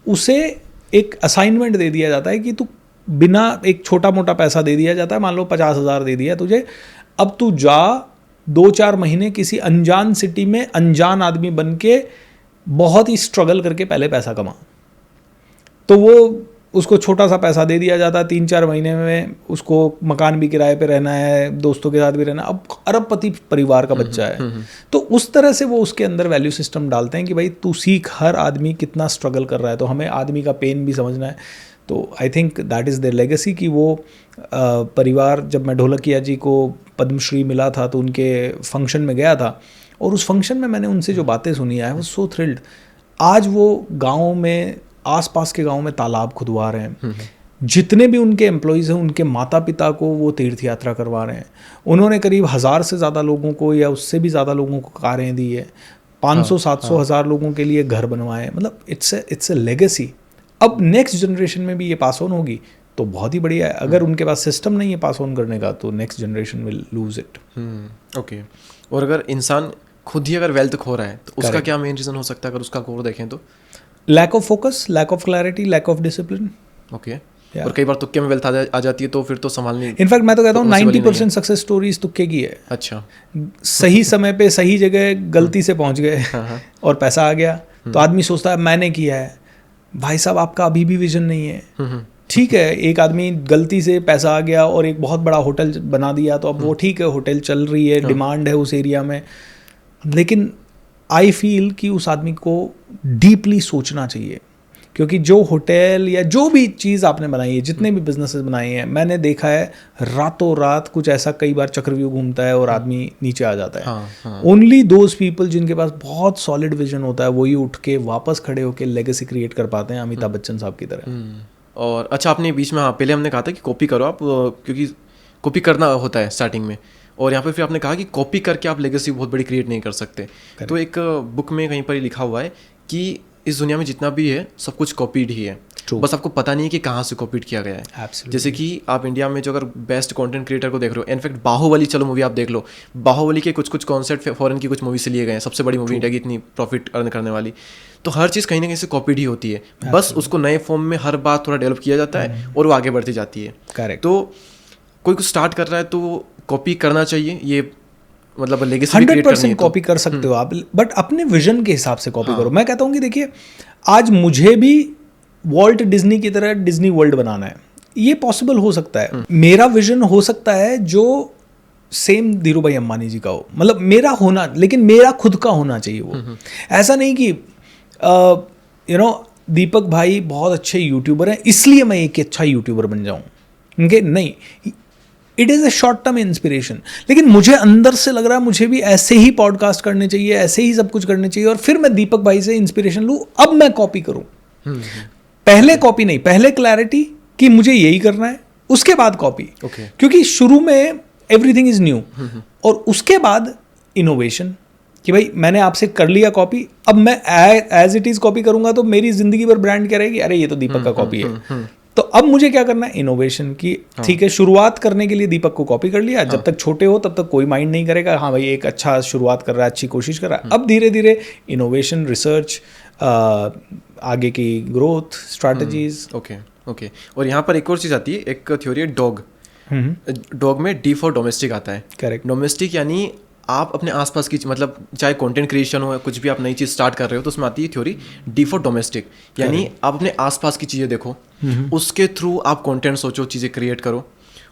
Speaker 2: उसे एक असाइनमेंट दे दिया जाता है कि तू बिना, एक छोटा मोटा पैसा दे दिया जाता है, मान लो 50,000 दे दिया तुझे, अब तू जा 2-4 महीने किसी अनजान सिटी में अनजान आदमी बन के बहुत ही स्ट्रगल करके पहले पैसा कमा। तो वो उसको छोटा सा पैसा दे दिया जाता है, 3-4 महीने में उसको मकान भी किराए पे रहना है, दोस्तों के साथ भी रहना। अब अरबपति परिवार का बच्चा है, तो उस तरह से वो उसके अंदर वैल्यू सिस्टम डालते हैं कि भाई तू सीख, हर आदमी कितना स्ट्रगल कर रहा है, तो हमें आदमी का पेन भी समझना है। तो I think that is there legacy कि वो परिवार, जब मैं ढोलकिया जी को पद्मश्री मिला था तो उनके फंक्शन में गया था और उस फंक्शन में मैंने उनसे जो बातें सुनी, आई वाज सो थ्रिल्ड। आज वो गाँव में, आसपास के गाँव में तालाब खुदवा रहे हैं, जितने भी उनके एम्प्लॉयज़ हैं उनके माता पिता को वो तीर्थ यात्रा करवा रहे हैं। उन्होंने करीब 1000 से ज़्यादा लोगों को या उससे भी ज़्यादा लोगों को कारें दी है, 500-700 हज़ार लोगों के लिए घर बनवाए। मतलब इट्स ए लेगेसी। अब नेक्स्ट जनरेशन में भी ये पास ऑन होगी तो बहुत ही बढ़िया है। अगर उनके पास सिस्टम नहीं है पास ऑन करने का तो next generation will lose it.
Speaker 1: Okay. और अगर इंसान खुद ही अगर वेल्थ खो रहा है तो उसका क्या मेन रीज़न हो सकता है अगर उसका कोर देखें तो?
Speaker 2: Lack of focus, lack of clarity, lack of discipline.
Speaker 1: Okay. और कई बार तुक्के में वेल्थ आ जाती है तो फिर तो संभालनी।
Speaker 2: इनफैक्ट मैं तो कहता हूँ 90% सक्सेस स्टोरीज तुक्के की है।
Speaker 1: अच्छा।
Speaker 2: सही समय पे सही जगह गलती से पहुंच गए और पैसा आ गया तो आदमी सोचता है मैंने किया है। भाई साहब, आपका अभी भी विजन नहीं है। ठीक है, एक आदमी गलती से पैसा आ गया और एक बहुत बड़ा होटल बना दिया तो अब वो ठीक है, होटल चल रही है, डिमांड है उस एरिया में, लेकिन आई फील कि उस आदमी को डीपली सोचना चाहिए। क्योंकि जो होटल या जो भी चीज़ आपने बनाई है, जितने भी बिजनेसेस बनाए हैं, मैंने देखा है रातों रात कुछ ऐसा कई बार चक्रव्यूह घूमता है और आदमी नीचे आ जाता है। ओनली दोज पीपल जिनके पास बहुत सॉलिड विजन होता है वही उठ के वापस खड़े होकर लेगेसी क्रिएट कर पाते हैं, अमिताभ बच्चन साहब की तरह।
Speaker 1: और अच्छा, आपने बीच में, हाँ, पहले हमने कहा था कि कॉपी करो आप, क्योंकि कॉपी करना होता है स्टार्टिंग में, और यहाँ पे फिर आपने कहा कि कॉपी करके आप लेगेसी बहुत बड़ी क्रिएट नहीं कर सकते। तो एक बुक में कहीं पर ही लिखा हुआ है कि इस दुनिया में जितना भी है सब कुछ कॉपीड ही है, बस आपको पता नहीं है कि कहाँ से कॉपीड किया गया है।
Speaker 2: Absolutely.
Speaker 1: जैसे कि आप इंडिया में जो अगर बेस्ट कंटेंट क्रिएटर को देख रहे हो, इनफैक्ट बाहुबली, चलो मूवी आप देख लो, बाहुबली के कुछ कॉन्सेप्ट फॉरेन की कुछ मूवी से लिए गए हैं, सबसे बड़ी मूवी इंडिया की इतनी प्रॉफिट अर्न करने वाली। तो हर चीज़ कहीं ना कहीं से कॉपीड ही होती है, बस उसको नए फॉर्म में हर बार थोड़ा डेवलप किया जाता है और वो आगे बढ़ती जाती है।
Speaker 2: करेक्ट।
Speaker 1: तो कोई कुछ स्टार्ट कर रहा है तो कॉपी करना चाहिए, ये मतलब लेगेसी
Speaker 2: 100% कॉपी कर सकते हो आप, बट अपने विजन के हिसाब से कॉपी करो। मैं कहता हूँ कि देखिए, आज मुझे भी वॉल्ट डिज्नी की तरह डिज्नी वर्ल्ड बनाना है, ये पॉसिबल हो सकता है। मेरा विजन हो सकता है जो सेम धीरू भाई अंबानी जी का हो, मतलब मेरा होना, लेकिन मेरा खुद का होना चाहिए वो। ऐसा नहीं कि यू नो दीपक भाई बहुत अच्छे यूट्यूबर हैं इसलिए मैं एक अच्छा यूट्यूबर बन जाऊँ, उनके नहीं, it is a short term inspiration. लेकिन मुझे अंदर से लग रहा है मुझे भी ऐसे ही पॉडकास्ट करने चाहिए, ऐसे ही सब कुछ करने चाहिए, और फिर मैं दीपक भाई से इंस्पिरेशन लूँ, अब मैं कॉपी करूँ। पहले कॉपी नहीं, पहले क्लैरिटी कि मुझे यही करना है, उसके बाद कॉपी। क्योंकि शुरू में एवरीथिंग इज न्यू, और उसके बाद इनोवेशन कि भाई मैंने आपसे कर लिया कॉपी, अब मैं एज इट इज कॉपी करूंगा तो मेरी जिंदगी भर ब्रांड क्या रहेगी, अरे ये तो दीपक का कॉपी है। तो अब मुझे क्या करना है, इनोवेशन की। ठीक है, शुरुआत करने के लिए दीपक को कॉपी कर लिया, जब तक छोटे हो तब तक कोई माइंड नहीं करेगा, हाँ भाई एक अच्छा शुरुआत कर रहा है, अच्छी कोशिश कर रहा है। अब धीरे धीरे इनोवेशन, रिसर्च, आगे की ग्रोथ स्ट्रैटेजीज।
Speaker 1: ओके। और यहाँ पर एक और चीज़ आती है, एक थ्योरी है डॉग। डॉग में डी फॉर डोमेस्टिक आता है।
Speaker 2: करेक्ट।
Speaker 1: डोमेस्टिक यानी आप अपने आसपास की, मतलब चाहे कंटेंट क्रिएशन हो, कुछ भी आप नई चीज़ स्टार्ट कर रहे हो, तो उसमें आती है थ्योरी डी फॉर डोमेस्टिक, यानी आप अपने आसपास की चीज़ें देखो, उसके थ्रू आप कंटेंट सोचो, चीज़ें क्रिएट करो।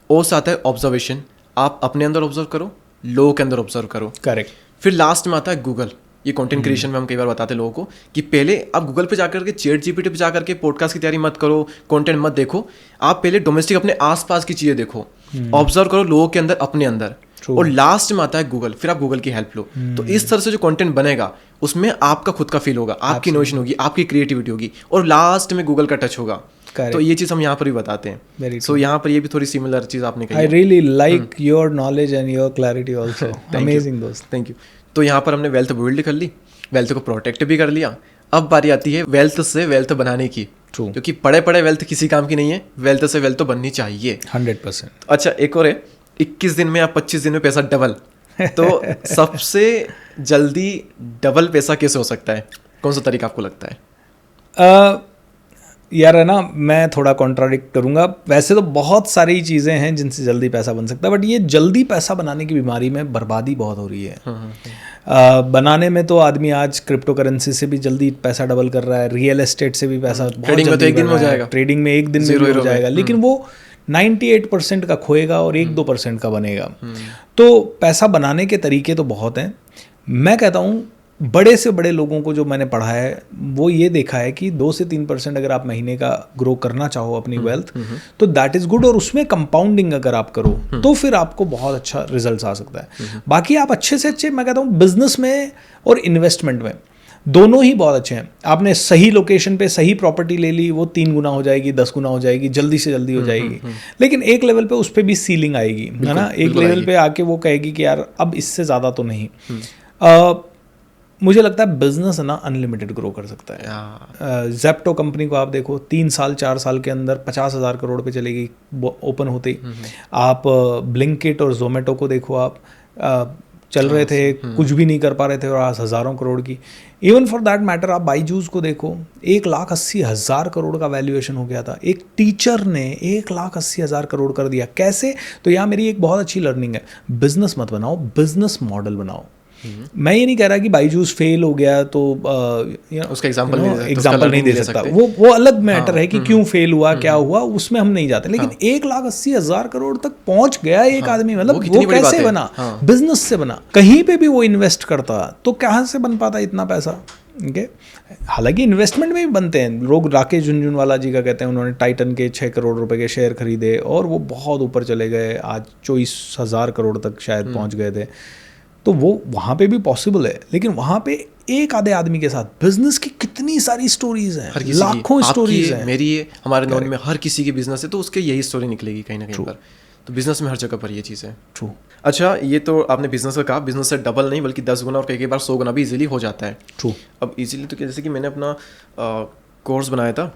Speaker 1: और साथ है ऑब्जर्वेशन, आप अपने अंदर ऑब्जर्व करो, लोगों के अंदर ऑब्जर्व करो।
Speaker 2: करेक्ट।
Speaker 1: फिर लास्ट में आता है गूगल। ये कंटेंट क्रिएशन में हम कई बार बताते हैं लोगों को कि पहले आप गूगल पे जाकर के चैट जीपीटी पे जाकर के पॉडकास्ट की तैयारी मत करो, कंटेंट मत देखो, आप पहले डोमेस्टिक अपने आसपास की चीज़ें देखो, ऑब्जर्व करो लोगों के अंदर, अपने अंदर, और लास्ट में आता है गूगल, फिर आप गूगल की हेल्प लो। तो इस तरह से जो कंटेंट बनेगा उसमें आपका खुद का फील होगा, आपकी इनोवेशन होगी, आपकी क्रिएटिविटी होगी, और लास्ट में गूगल का टच होगा। तो ये चीज़ हम यहाँ पर भी बताते हैं। सो यहाँ पर ये भी थोड़ी सिमिलर चीज़ आपने कही।
Speaker 2: I really like your knowledge and your clarity also, amazing दोस्त,
Speaker 1: थैंक यू। तो यहाँ पर हमने वेल्थ बिल्ड कर ली, वेल्थ को प्रोटेक्ट भी कर लिया। अब बारी आती है वेल्थ से वेल्थ बनाने की।
Speaker 2: True.
Speaker 1: क्योंकि पड़े पड़े वेल्थ किसी काम की नहीं है, वेल्थ से वेल्थ तो बननी चाहिए
Speaker 2: 100%।
Speaker 1: अच्छा, एक और है, 21 दिन में या 25 दिन में पैसा डबल। तो सबसे जल्दी डबल पैसा कैसे हो सकता है, कौन सा तरीका आपको लगता है?
Speaker 2: यार है ना, मैं थोड़ा कॉन्ट्राडिक्ट करूंगा। वैसे तो बहुत सारी चीज़ें हैं जिनसे जल्दी पैसा बन सकता है, बट ये जल्दी पैसा बनाने की बीमारी में बर्बादी बहुत हो रही है। बनाने में तो आदमी आज क्रिप्टो करेंसी से भी जल्दी पैसा डबल कर रहा है, रियल एस्टेट से भी पैसा
Speaker 1: ट्रेडिंग में तो एक दिन में हो जाएगा,
Speaker 2: ट्रेडिंग में एक दिन में भी हो जाएगा, लेकिन वो 98% का खोएगा और 1-2% का बनेगा। तो पैसा बनाने के तरीके तो बहुत हैं। मैं कहता हूँ बड़े से बड़े लोगों को जो मैंने पढ़ा है वो ये देखा है कि 2 से 3% अगर आप महीने का ग्रो करना चाहो अपनी वेल्थ, तो दैट इज़ गुड। और उसमें कंपाउंडिंग अगर आप करो तो फिर आपको बहुत अच्छा रिजल्ट आ सकता है। बाकी आप अच्छे से अच्छे, मैं कहता हूँ बिजनेस में और इन्वेस्टमेंट में दोनों ही बहुत अच्छे हैं। आपने सही लोकेशन पे सही प्रॉपर्टी ले ली, वो 3 गुना हो जाएगी, 10 गुना हो जाएगी, जल्दी से जल्दी हो जाएगी। लेकिन एक लेवल पे उस पर भी सीलिंग आएगी, है ना। एक लेवल पे आके वो कहेगी कि यार अब इससे ज़्यादा तो नहीं। मुझे लगता है बिजनेस है ना अनलिमिटेड ग्रो कर सकता है। ज़ेप्टो कंपनी को आप देखो, 3 साल 4 साल के अंदर 50,000 करोड़ पे चलेगी ओपन होते ही। आप ब्लिंकिट और जोमेटो को देखो, आप चल रहे थे, कुछ भी नहीं कर पा रहे थे और आज हज़ारों करोड़ की। इवन फॉर दैट मैटर आप बाईजूस को देखो, 1,80,000 करोड़ का वैल्यूएशन हो गया था। एक टीचर ने 1,80,000 करोड़ कर दिया। कैसे? तो यहाँ मेरी एक बहुत अच्छी लर्निंग है, बिजनेस मत बनाओ, बिजनेस मॉडल बनाओ। मैं ये नहीं कह रहा कि बाईजूस फेल हो गया तो
Speaker 1: उसका एग्जाम्पल
Speaker 2: नहीं दे सकता। वो अलग मैटर है कि क्यों फेल हुआ, क्या हुआ, उसमें हम नहीं जाते। लेकिन 1,80,000 करोड़ तक पहुंच गया एक आदमी, मतलब वो कैसे बना? बिजनेस से बना। कहीं पे भी वो इन्वेस्ट करता तो कहाँ से बन पाता इतना पैसा? हालांकि इन्वेस्टमेंट में भी बनते हैं लोग। राकेश झुनझुनवाला जी का कहते हैं, उन्होंने टाइटन के 6 करोड़ रुपए के शेयर खरीदे और वो बहुत ऊपर चले गए, आज 24,000 करोड़ तक शायद पहुंच गए थे। तो वो वहाँ पे भी पॉसिबल है, लेकिन वहाँ पे एक आधे आदमी के साथ बिजनेस की कितनी सारी स्टोरीज हैं, लाखों स्टोरीज हैं।
Speaker 1: मेरी हमारे नॉन में हर किसी की बिजनेस है तो उसके यही स्टोरी निकलेगी कहीं ना कहीं पर। तो बिजनेस में हर जगह पर ये चीज़ है।
Speaker 2: ट्रू।
Speaker 1: अच्छा, ये तो आपने बिजनेस का कहा, बिजनेस से डबल नहीं बल्कि 10 गुना और कई बार 100 गुना भी इजीली हो जाता है।
Speaker 2: ट्रू।
Speaker 1: अब इजीली तो जैसे कि मैंने अपना कोर्स बनाया था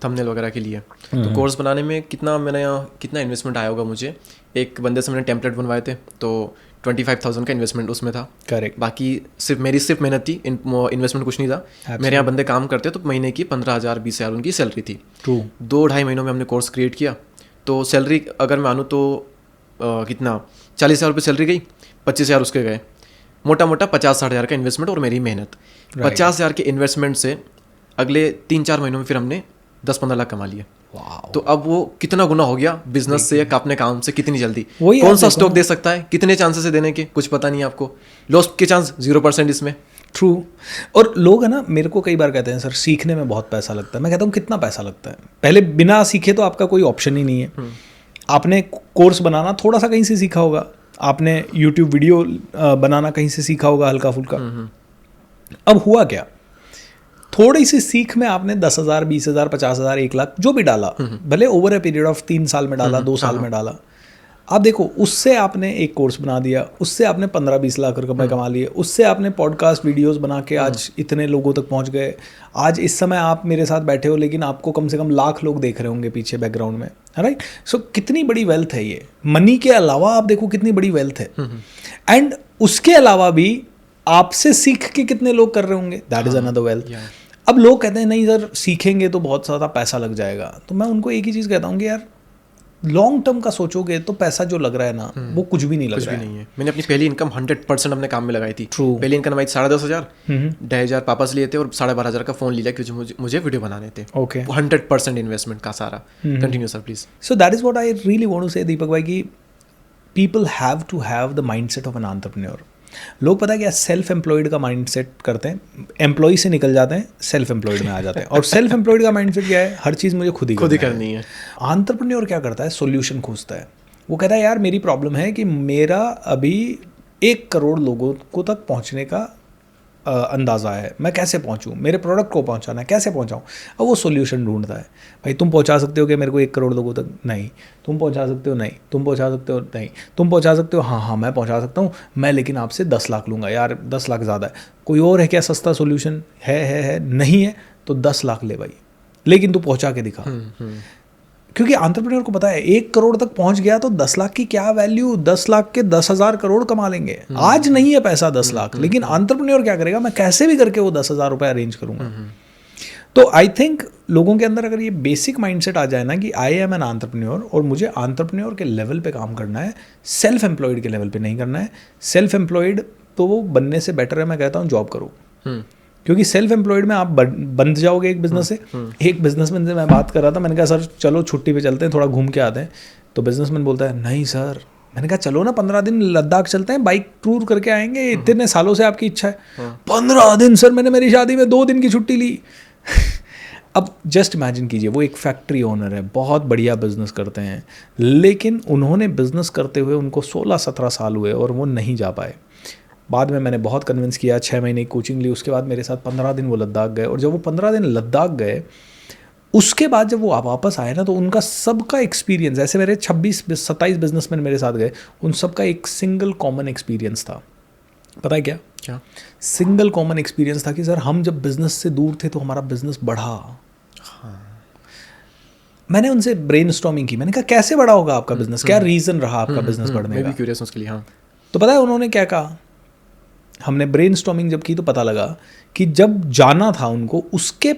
Speaker 1: थंबनेल वगैरह के लिए, तो कोर्स बनाने में कितना इन्वेस्टमेंट आया होगा मुझे। एक बंदे से मैंने टेम्पलेट बनवाए थे तो 25,000 का इन्वेस्टमेंट उसमें था।
Speaker 2: करेक्ट।
Speaker 1: बाकी सिर्फ मेहनत थी, इन्वेस्टमेंट कुछ नहीं था। मेरे यहाँ बंदे काम करते तो महीने की 15,000 20,000 उनकी सैलरी थी।
Speaker 2: ट्रू।
Speaker 1: 2-2.5 महीनों में हमने कोर्स क्रिएट किया। तो सैलरी अगर मानूँ तो कितना 40,000 रुपये सैलरी गई, 25,000 उसके गए, मोटा मोटा 50-60,000 का इन्वेस्टमेंट और मेरी मेहनत। 50,000 के इन्वेस्टमेंट से अगले 3-4 महीनों में फिर हमने 10-15 लाख कमा लिए। तो अब वो कितना गुना हो गया बिजनेस से या अपने काम से, कितनी जल्दी। कौन सा स्टॉक दे सकता है, कितने चांसेस है देने के, कुछ पता नहीं आपको। लॉस के चांस 0% इसमें।
Speaker 2: ट्रू। और लोग है ना मेरे को कई बार कहते हैं सर सीखने में बहुत पैसा लगता है। मैं कहता हूँ कितना पैसा लगता है? पहले बिना सीखे तो आपका कोई ऑप्शन ही नहीं है। आपने कोर्स बनाना थोड़ा सा कहीं से सीखा होगा, आपने यूट्यूब वीडियो बनाना कहीं से सीखा होगा हल्का फुल्का। अब हुआ क्या, थोड़ी सी सीख में आपने 10,000 20,000 50,000 1 लाख जो भी डाला, भले ओवर ए पीरियड ऑफ 3 साल में डाला, 2 साल में डाला। आप देखो उससे आपने एक कोर्स बना दिया, उससे आपने 15-20 लाख रुपए कमा लिए, उससे आपने पॉडकास्ट वीडियोस बना के आज इतने लोगों तक पहुंच गए। आज इस समय आप मेरे साथ बैठे हो, लेकिन आपको कम से कम लाख लोग देख रहे होंगे पीछे बैकग्राउंड में, राइट। सो कितनी बड़ी वेल्थ है ये। मनी के अलावा आप देखो कितनी बड़ी वेल्थ है। एंड उसके अलावा भी आपसे सीख के कितने लोग कर रहे होंगे, दैट इज अनदर वेल्थ। अब लोग कहते हैं नहीं सर सीखेंगे तो बहुत ज़्यादा पैसा लग जाएगा। तो मैं उनको एक ही चीज़ कहता हूँ कि यार लॉन्ग टर्म का सोचोगे तो पैसा जो लग रहा है ना वो कुछ भी नहीं लग रहा है।
Speaker 1: मैंने अपनी पहली इनकम 100% अपने काम में लगाई थी।
Speaker 2: ट्रू।
Speaker 1: पहली इनकम आई 10,500, 10,000 पापा से लिए थे और 12,500 का फ़ोन लिया क्योंकि मुझे वीडियो बनाने थे।
Speaker 2: ओके।
Speaker 1: 100% इन्वेस्टमेंट का सारा। Continue sir please.
Speaker 2: So that is what I really want to say Deepak भाई कि people have to have the mindset of an entrepreneur. लोग पता है क्या सेल्फ एम्प्लॉयड का माइंडसेट करते हैं, एम्प्लॉय से निकल जाते हैं, सेल्फ एम्प्लॉयड में आ जाते हैं। और सेल्फ एम्प्लॉयड का माइंडसेट क्या है, हर चीज़ मुझे खुद ही
Speaker 1: करनी है।
Speaker 2: एंटरप्रेन्योर क्या करता है, सॉल्यूशन खोजता है। वो कहता है यार मेरी प्रॉब्लम है कि मेरा अभी 1 करोड़ लोगों को तक पहुंचने का अंदाज़ा है, मैं कैसे पहुंचूं, मेरे प्रोडक्ट को पहुंचाना है, कैसे पहुंचाऊं। अब वो सॉल्यूशन ढूंढता है। भाई तुम पहुंचा सकते हो कि मेरे को 1 करोड़ लोगों तक? नहीं। तुम पहुंचा सकते हो? नहीं। तुम पहुंचा सकते हो? नहीं। तुम पहुंचा सकते हो? हाँ मैं पहुंचा सकता हूँ, मैं लेकिन आपसे 10 लाख लूँगा। यार 10 लाख ज़्यादा है, कोई और है क्या सस्ता सोल्यूशन? है नहीं है तो 10 लाख ले भाई, लेकिन तू पहुँचा के दिखा। क्योंकि एंटरप्रेन्योर को पता है 1 करोड़ तक पहुंच गया तो 10 लाख की क्या वैल्यू, 10 लाख के 10,000 करोड़ कमा लेंगे। आज नहीं है पैसा 10 लाख, लेकिन एंटरप्रेन्योर क्या करेगा, मैं कैसे भी करके वो 10,000 रुपये अरेंज करूंगा। तो आई थिंक लोगों के अंदर अगर ये बेसिक माइंडसेट आ जाए ना कि आई एम एन एंटरप्रेन्योर और मुझे एंटरप्रेन्योर के लेवल पे काम करना है, सेल्फ एम्प्लॉयड के लेवल पे नहीं करना है। सेल्फ एम्प्लॉयड तो वो बनने से बेटर है मैं कहता हूँ जॉब करो। क्योंकि सेल्फ एम्प्लॉयड में आप बंध जाओगे एक बिजनेस से। एक बिजनेसमैन से मैं बात कर रहा था, मैंने कहा सर चलो छुट्टी पे चलते हैं, थोड़ा घूम के आते हैं। तो बिजनेसमैन बोलता है नहीं सर। मैंने कहा चलो ना 15 दिन लद्दाख चलते हैं, बाइक टूर करके आएंगे, इतने सालों से आपकी इच्छा है। 15 दिन सर, मैंने मेरी शादी में 2 दिन की छुट्टी ली। अब जस्ट इमेजिन कीजिए, वो एक फैक्ट्री ओनर है, बहुत बढ़िया बिजनेस करते हैं, लेकिन उन्होंने बिजनेस करते हुए उनको 16-17 साल हुए और वो नहीं जा पाए। बाद में मैंने बहुत कन्विंस किया, 6 महीने की कोचिंग ली, उसके बाद मेरे साथ 15 दिन वो लद्दाख गए। और जब वो 15 दिन लद्दाख गए, उसके बाद जब वो वापस आए ना, तो उनका सबका एक्सपीरियंस, ऐसे मेरे 26-27 बिजनेसमैन मेरे साथ गए, उन सबका एक सिंगल कॉमन एक्सपीरियंस था। पता है क्या? सिंगल कॉमन एक्सपीरियंस था कि सर हम जब बिजनेस से दूर थे तो हमारा बिजनेस बढ़ा। मैंने उनसे ब्रेनस्टॉर्मिंग की, मैंने कहा कैसे बढ़ा होगा आपका बिजनेस, क्या रीज़न रहा आपका बिजनेस बढ़ने का?
Speaker 1: मैं भी क्यूरियस हूं उसके लिए। हाँ,
Speaker 2: तो पता है उन्होंने क्या कहा? हमने ब्रेनस्टॉर्मिंग जब की तो पता लगा कि जब जाना था उनको, उसके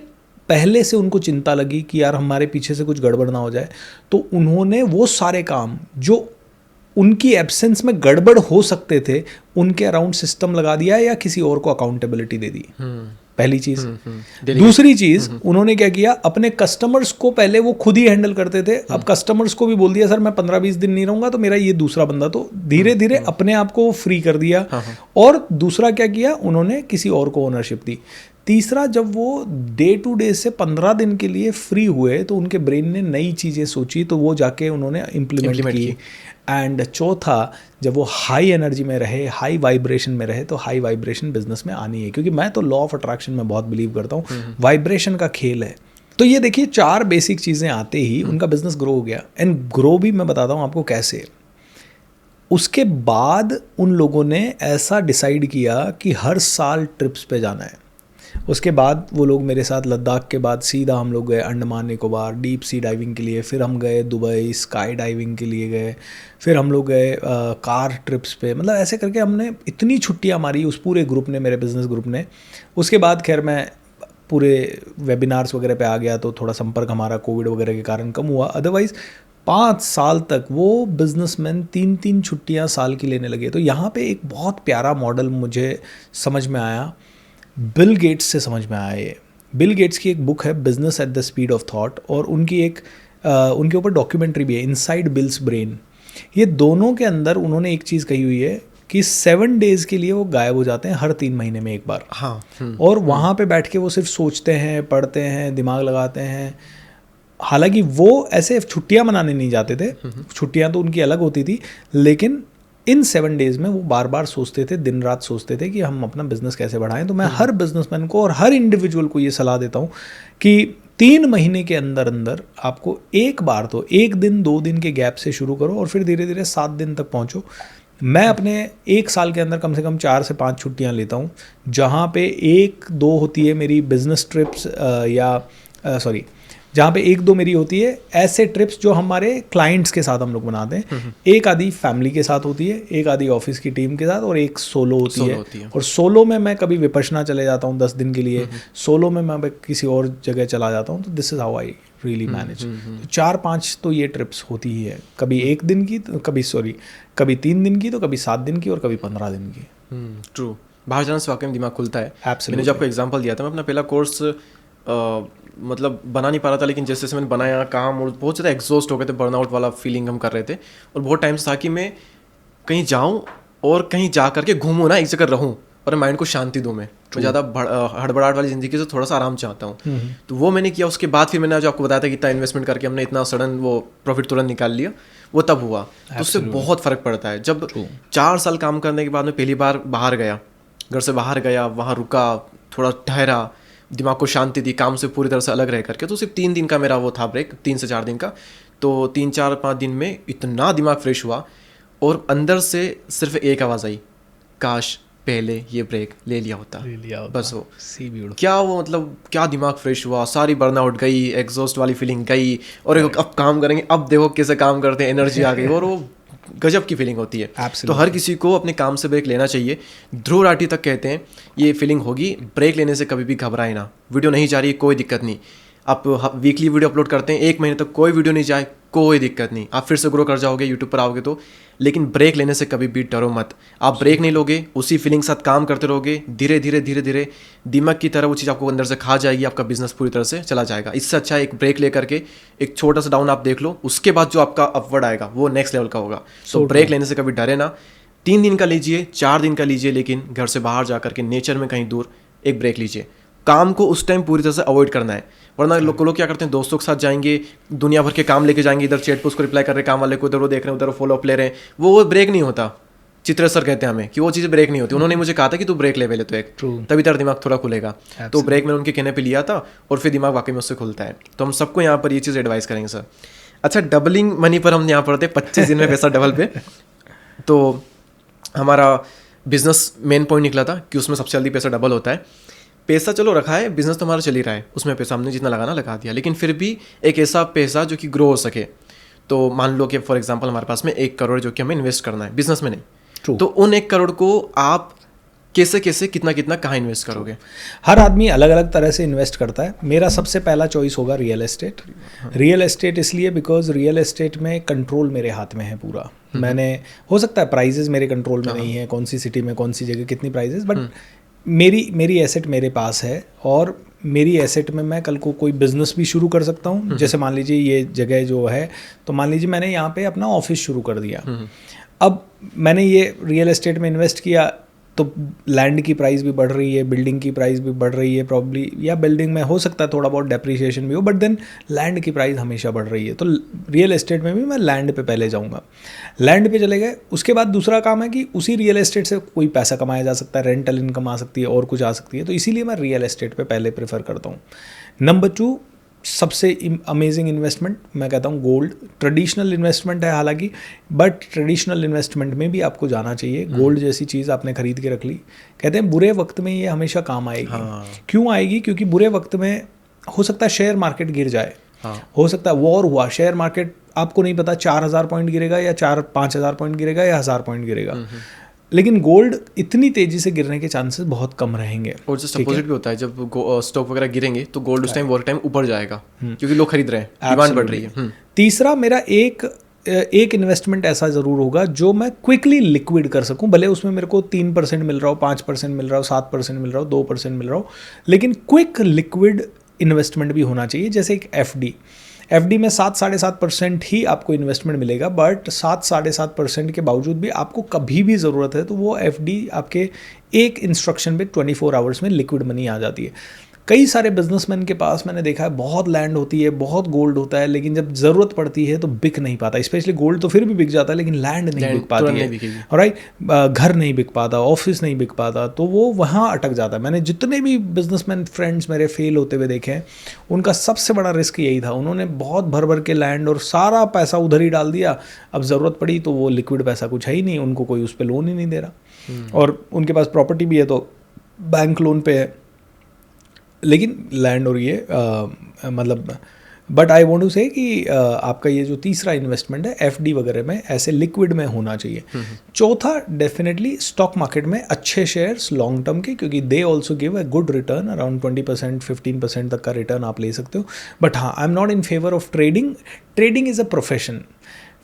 Speaker 2: पहले से उनको चिंता लगी कि यार हमारे पीछे से कुछ गड़बड़ ना हो जाए। तो उन्होंने वो सारे काम जो उनकी एब्सेंस में गड़बड़ हो सकते थे, उनके अराउंड सिस्टम लगा दिया या किसी और को अकाउंटेबिलिटी दे दी। पहली चीज़। दूसरी चीज़, उन्होंने क्या किया, अपने कस्टमर्स को पहले वो खुद ही हैंडल करते थे, अब कस्टमर्स को भी बोल दिया सर मैं 15-20 दिन नहीं रहूँगा तो मेरा ये दूसरा बंदा। तो धीरे धीरे अपने आप को फ्री कर दिया। और दूसरा क्या किया, उन्होंने किसी और को ओनरशिप दी। तीसरा, जब वो डे टू डे से 15 दिन के लिए फ्री हुए तो उनके ब्रेन ने नई चीज़ें सोची, तो वो जाके उन्होंने इम्प्लीमेंट की। एंड चौथा, जब वो हाई एनर्जी में रहे, हाई वाइब्रेशन में रहे, तो हाई वाइब्रेशन बिजनेस में आनी है। क्योंकि मैं तो लॉ ऑफ अट्रैक्शन में बहुत बिलीव करता हूँ, वाइब्रेशन का खेल है। तो ये देखिए 4 बेसिक चीज़ें आते ही उनका बिजनेस ग्रो हो गया। एंड ग्रो भी मैं बताता हूँ आपको कैसे। उसके बाद उन लोगों ने ऐसा डिसाइड किया कि हर साल ट्रिप्स पे जाना है। उसके बाद वो लोग मेरे साथ लद्दाख के बाद सीधा हम लोग गए Andaman Nicobar deep sea diving के लिए, फिर हम गए दुबई स्काई डाइविंग के लिए गए, फिर हम लोग गए कार ट्रिप्स पे। मतलब ऐसे करके हमने इतनी छुट्टियां मारी उस पूरे ग्रुप ने, मेरे बिजनेस ग्रुप ने। उसके बाद खैर मैं पूरे वेबिनार्स वगैरह पे आ गया तो थोड़ा संपर्क हमारा कोविड वगैरह के कारण कम हुआ। अदरवाइज़ 5 साल तक वो बिजनेसमैन 3-3 छुट्टियाँ साल की लेने लगे। तो यहाँ पे एक बहुत प्यारा मॉडल मुझे समझ में आया, बिल गेट्स से समझ में आया ये। बिल गेट्स की एक बुक है business at the speed of thought, और उनकी एक उनके ऊपर डॉक्यूमेंट्री भी है, इनसाइड बिल्स ब्रेन। ये दोनों के अंदर उन्होंने एक चीज़ कही हुई है कि 7 डेज़ के लिए वो गायब हो जाते हैं हर 3 महीने में एक बार।
Speaker 1: हाँ।
Speaker 2: और वहाँ पे बैठ के वो सिर्फ सोचते हैं, पढ़ते हैं, दिमाग लगाते हैं। हालांकि वो ऐसे छुट्टियाँ मनाने नहीं जाते थे, छुट्टियाँ तो उनकी अलग होती थी, लेकिन इन 7 डेज़ में वो बार बार सोचते थे, दिन रात सोचते थे कि हम अपना बिजनेस कैसे बढ़ाएं। तो मैं हर बिजनेसमैन को और हर इंडिविजुअल को ये सलाह देता हूँ कि 3 महीने के अंदर अंदर आपको एक बार तो 1 दिन 2 दिन के गैप से शुरू करो और फिर धीरे धीरे 7 दिन तक पहुँचो। मैं अपने 1 साल के अंदर कम से कम 4 से 5 छुट्टियाँ लेता हूँ, जहाँ पे 1-2 होती है मेरी बिजनेस ट्रिप्स जहाँ पे 1-2 मेरी होती है ऐसे ट्रिप्स जो हमारे क्लाइंट्स के साथ हम लोग बनाते हैं। एक आधी फैमिली के साथ होती है, एक आधी ऑफिस की टीम के साथ, और एक सोलो होती है। और सोलो में मैं कभी विपश्यना चले जाता हूँ 10 दिन के लिए, सोलो में मैं किसी और जगह चला जाता हूँ। तो this is how I really manage. 4-5 तो ये ट्रिप्स होती ही है, कभी 1 दिन की, कभी 3 दिन की, तो कभी 7 दिन की, और कभी 15 दिन की।
Speaker 1: ट्रू। बाहर जाने से वाकई में दिमाग खुलता है।
Speaker 2: Absolutely.
Speaker 1: मैंने जो आपको एग्जांपल दिया था, मैं अपना पहला कोर्स मतलब बना नहीं पा रहा था, लेकिन जैसे जैसे मैंने बनाया काम, और बहुत ज़्यादा एग्जॉस्ट हो गए थे, बर्नआउट वाला फीलिंग हम कर रहे थे। और बहुत टाइम से था कि मैं कहीं जाऊँ और कहीं जा करके घूमूँ ना, एक जगह रहूँ और माइंड को शांति दूँ। मैं ज़्यादा हड़बड़ाहट वाली ज़िंदगी से थोड़ा सा आराम चाहता हूँ। तो वो मैंने किया। उसके बाद फिर मैंने जो आपको बताया था कि इतना इन्वेस्टमेंट करके हमने इतना सडन वो प्रॉफिट तुरंत निकाल लिया, वो तब हुआ। तो उससे बहुत फ़र्क पड़ता है। जब 4 साल काम करने के बाद मैं पहली बार बाहर गया, घर से बाहर गया, वहाँ रुका, थोड़ा ठहरा, दिमाग को शांति दी, काम से पूरी तरह से अलग रह करके। तो सिर्फ 3 दिन का मेरा वो था ब्रेक, 3 से 4 दिन का। तो 3-4-5 दिन में इतना दिमाग फ्रेश हुआ और अंदर से सिर्फ एक आवाज़ आई, काश पहले ये ब्रेक ले लिया होता। बस वो क्या, वो मतलब क्या दिमाग फ्रेश हुआ, सारी बर्नआउट गई, एग्जॉस्ट वाली फीलिंग गई, और अब काम करेंगे, अब देखो कैसे काम करते हैं, एनर्जी आ गई, और वो गजब की फीलिंग होती है। तो हर किसी को अपने काम से ब्रेक लेना चाहिए। ध्रुव राठी तक कहते हैं ये फीलिंग होगी, ब्रेक लेने से कभी भी घबराए ना। वीडियो नहीं जा रही, कोई दिक्कत नहीं, आप वीकली वीडियो अपलोड करते हैं, 1 महीने तक कोई वीडियो नहीं जाए, कोई दिक्कत नहीं, आप फिर से ग्रो कर जाओगे, यूट्यूब पर आओगे तो। लेकिन ब्रेक लेने से कभी भी डरो मत। आप ब्रेक नहीं लोगे, उसी फीलिंग के साथ काम करते रहोगे, धीरे धीरे दिमाग की तरह वो चीज़ आपको अंदर से खा जाएगी, आपका बिजनेस पूरी तरह से चला जाएगा। इससे अच्छा एक ब्रेक लेकर के एक छोटा सा डाउन आप देख लो, उसके बाद जो आपका अपवर्ड आएगा वो नेक्स्ट लेवल का होगा। तो ब्रेक लेने से कभी डरे ना। 3 दिन का लीजिए, 4 दिन का लीजिए, लेकिन घर से बाहर जा करके नेचर में कहीं दूर एक ब्रेक लीजिए। काम को उस टाइम पूरी तरह से अवॉइड करना है, वरना लोग क्या करते हैं, दोस्तों के साथ जाएंगे, दुनिया भर के काम लेके जाएंगे, इधर चैट पे उसको रिप्लाई कर रहे हैं काम वाले को, इधर वो देख रहे हैं, उधर फॉलो अप ले रहे हैं, वो ब्रेक नहीं होता। चित्र सर कहते हैं हमें कि वो चीज़ ब्रेक नहीं होती। उन्होंने मुझे कहा था कि तू ब्रेक ले पहले तो एक, तभी तेरा दिमाग थोड़ा खुलेगा। तो ब्रेक मैंने उनके कहने पे लिया था और फिर दिमाग वाकई में उससे खुलता है। तो हम सबको यहाँ पर ये चीज़ एडवाइस करेंगे सर। अच्छा, डबलिंग मनी पर हम यहाँ पढ़ते 25 दिन में पैसा डबल पे। तो हमारा बिजनेस मेन पॉइंट निकला था कि उसमें सबसे जल्दी पैसा डबल होता है। पैसा चलो रखा है, बिजनेस तो हमारा चल ही रहा है, उसमें पैसा हमने जितना लगाना लगा दिया, लेकिन फिर भी एक ऐसा पैसा जो कि ग्रो हो सके। तो मान लो कि फॉर एग्जांपल हमारे पास में 1 करोड़ जो कि हमें इन्वेस्ट करना है, बिजनेस में नहीं। तो उन 1 करोड़ को आप कैसे कैसे कितना कितना कहाँ इन्वेस्ट करोगे?
Speaker 2: हर आदमी अलग अलग तरह से इन्वेस्ट करता है। मेरा सबसे पहला चॉइस होगा रियल एस्टेट। रियल एस्टेट इसलिए बिकॉज रियल एस्टेट में कंट्रोल मेरे हाथ में है पूरा। मैंने, हो सकता है प्राइजेस मेरे कंट्रोल में नहीं है, कौन सी सिटी में कौन सी जगह कितनी प्राइजेस, बट मेरी एसेट मेरे पास है, और मेरी एसेट में मैं कल को कोई बिजनेस भी शुरू कर सकता हूँ। जैसे मान लीजिए ये जगह जो है, तो मान लीजिए मैंने यहाँ पे अपना ऑफिस शुरू कर दिया। अब मैंने ये रियल एस्टेट में इन्वेस्ट किया, तो लैंड की प्राइस भी बढ़ रही है, बिल्डिंग की प्राइस भी बढ़ रही है प्रॉब्ली, या बिल्डिंग में हो सकता है थोड़ा बहुत डेप्रिसिएशन भी हो, बट देन लैंड की प्राइस हमेशा बढ़ रही है। तो रियल एस्टेट में भी मैं लैंड पे पहले जाऊंगा। लैंड पे चले गए, उसके बाद दूसरा काम है कि उसी रियल एस्टेट से कोई पैसा कमाया जा सकता है, रेंटल इनकम आ सकती है और कुछ आ सकती है। तो इसीलिए मैं रियल एस्टेट पे पहले प्रेफर करता हूँ। नंबर 2, सबसे अमेजिंग इन्वेस्टमेंट मैं कहता हूँ गोल्ड। ट्रेडिशनल इन्वेस्टमेंट है हालांकि, बट ट्रेडिशनल इन्वेस्टमेंट में भी आपको जाना चाहिए। गोल्ड जैसी चीज़ आपने खरीद के रख ली, कहते हैं बुरे वक्त में ये हमेशा काम आएगी। क्यों आएगी? क्योंकि बुरे वक्त में हो सकता है शेयर मार्केट गिर जाए, हो सकता है वॉर हुआ, शेयर मार्केट आपको नहीं पता 4000 पॉइंट गिरेगा या 4-5 पॉइंट गिरेगा या 1000 पॉइंट गिरेगा, लेकिन गोल्ड इतनी तेजी से गिरने के चांसेस बहुत कम रहेंगे।
Speaker 1: और जस्ट अपोजिट भी होता है, जब स्टॉक वगैरह गिरेंगे तो गोल्ड उस टाइम वॉर टाइम ऊपर जाएगा, क्योंकि लोग खरीद रहे हैं, डिमांड बढ़ रही है।
Speaker 2: तीसरा, मेरा एक इन्वेस्टमेंट ऐसा ज़रूर होगा जो मैं क्विकली लिक्विड कर सकूं, भले उसमें मेरे को 3% मिल रहा हो, 5% मिल रहा हो, 7% मिल रहा हो, 2% मिल रहा हो, लेकिन क्विक लिक्विड इन्वेस्टमेंट भी होना चाहिए। जैसे एक एफडी में 7-7.5% ही आपको इन्वेस्टमेंट मिलेगा, बट 7-7.5% के बावजूद भी आपको कभी भी ज़रूरत है तो वो एफडी आपके एक इंस्ट्रक्शन पे 24 आवर्स में लिक्विड मनी आ जाती है। कई सारे बिजनेसमैन के पास मैंने देखा है बहुत लैंड होती है, बहुत गोल्ड होता है, लेकिन जब ज़रूरत पड़ती है तो बिक नहीं पाता। स्पेशली गोल्ड तो फिर भी बिक जाता है, लेकिन लैंड नहीं बिक पाती है, राइट? घर नहीं बिक पाता, ऑफिस नहीं बिक पाता, तो वो वहाँ अटक जाता है। मैंने जितने भी बिजनेसमैन फ्रेंड्स मेरे फेल होते हुए देखे हैं, उनका सबसे बड़ा रिस्क यही था। उन्होंने बहुत भर भर के लैंड और सारा पैसा उधर ही डाल दिया, अब ज़रूरत पड़ी तो वो लिक्विड पैसा कुछ है ही नहीं, उनको कोई उस पर लोन ही नहीं दे रहा, और उनके पास प्रॉपर्टी भी है तो बैंक लोन पे है, लेकिन लैंड और ये मतलब, बट आई वांट टू से कि आपका ये जो तीसरा इन्वेस्टमेंट है एफडी वगैरह में ऐसे लिक्विड में होना चाहिए। चौथा, डेफिनेटली स्टॉक मार्केट में अच्छे शेयर्स लॉन्ग टर्म के, क्योंकि they also give a good return, around 20% 15% तक का रिटर्न आप ले सकते हो। बट हाँ, I am not in favour of trading. Trading is a profession,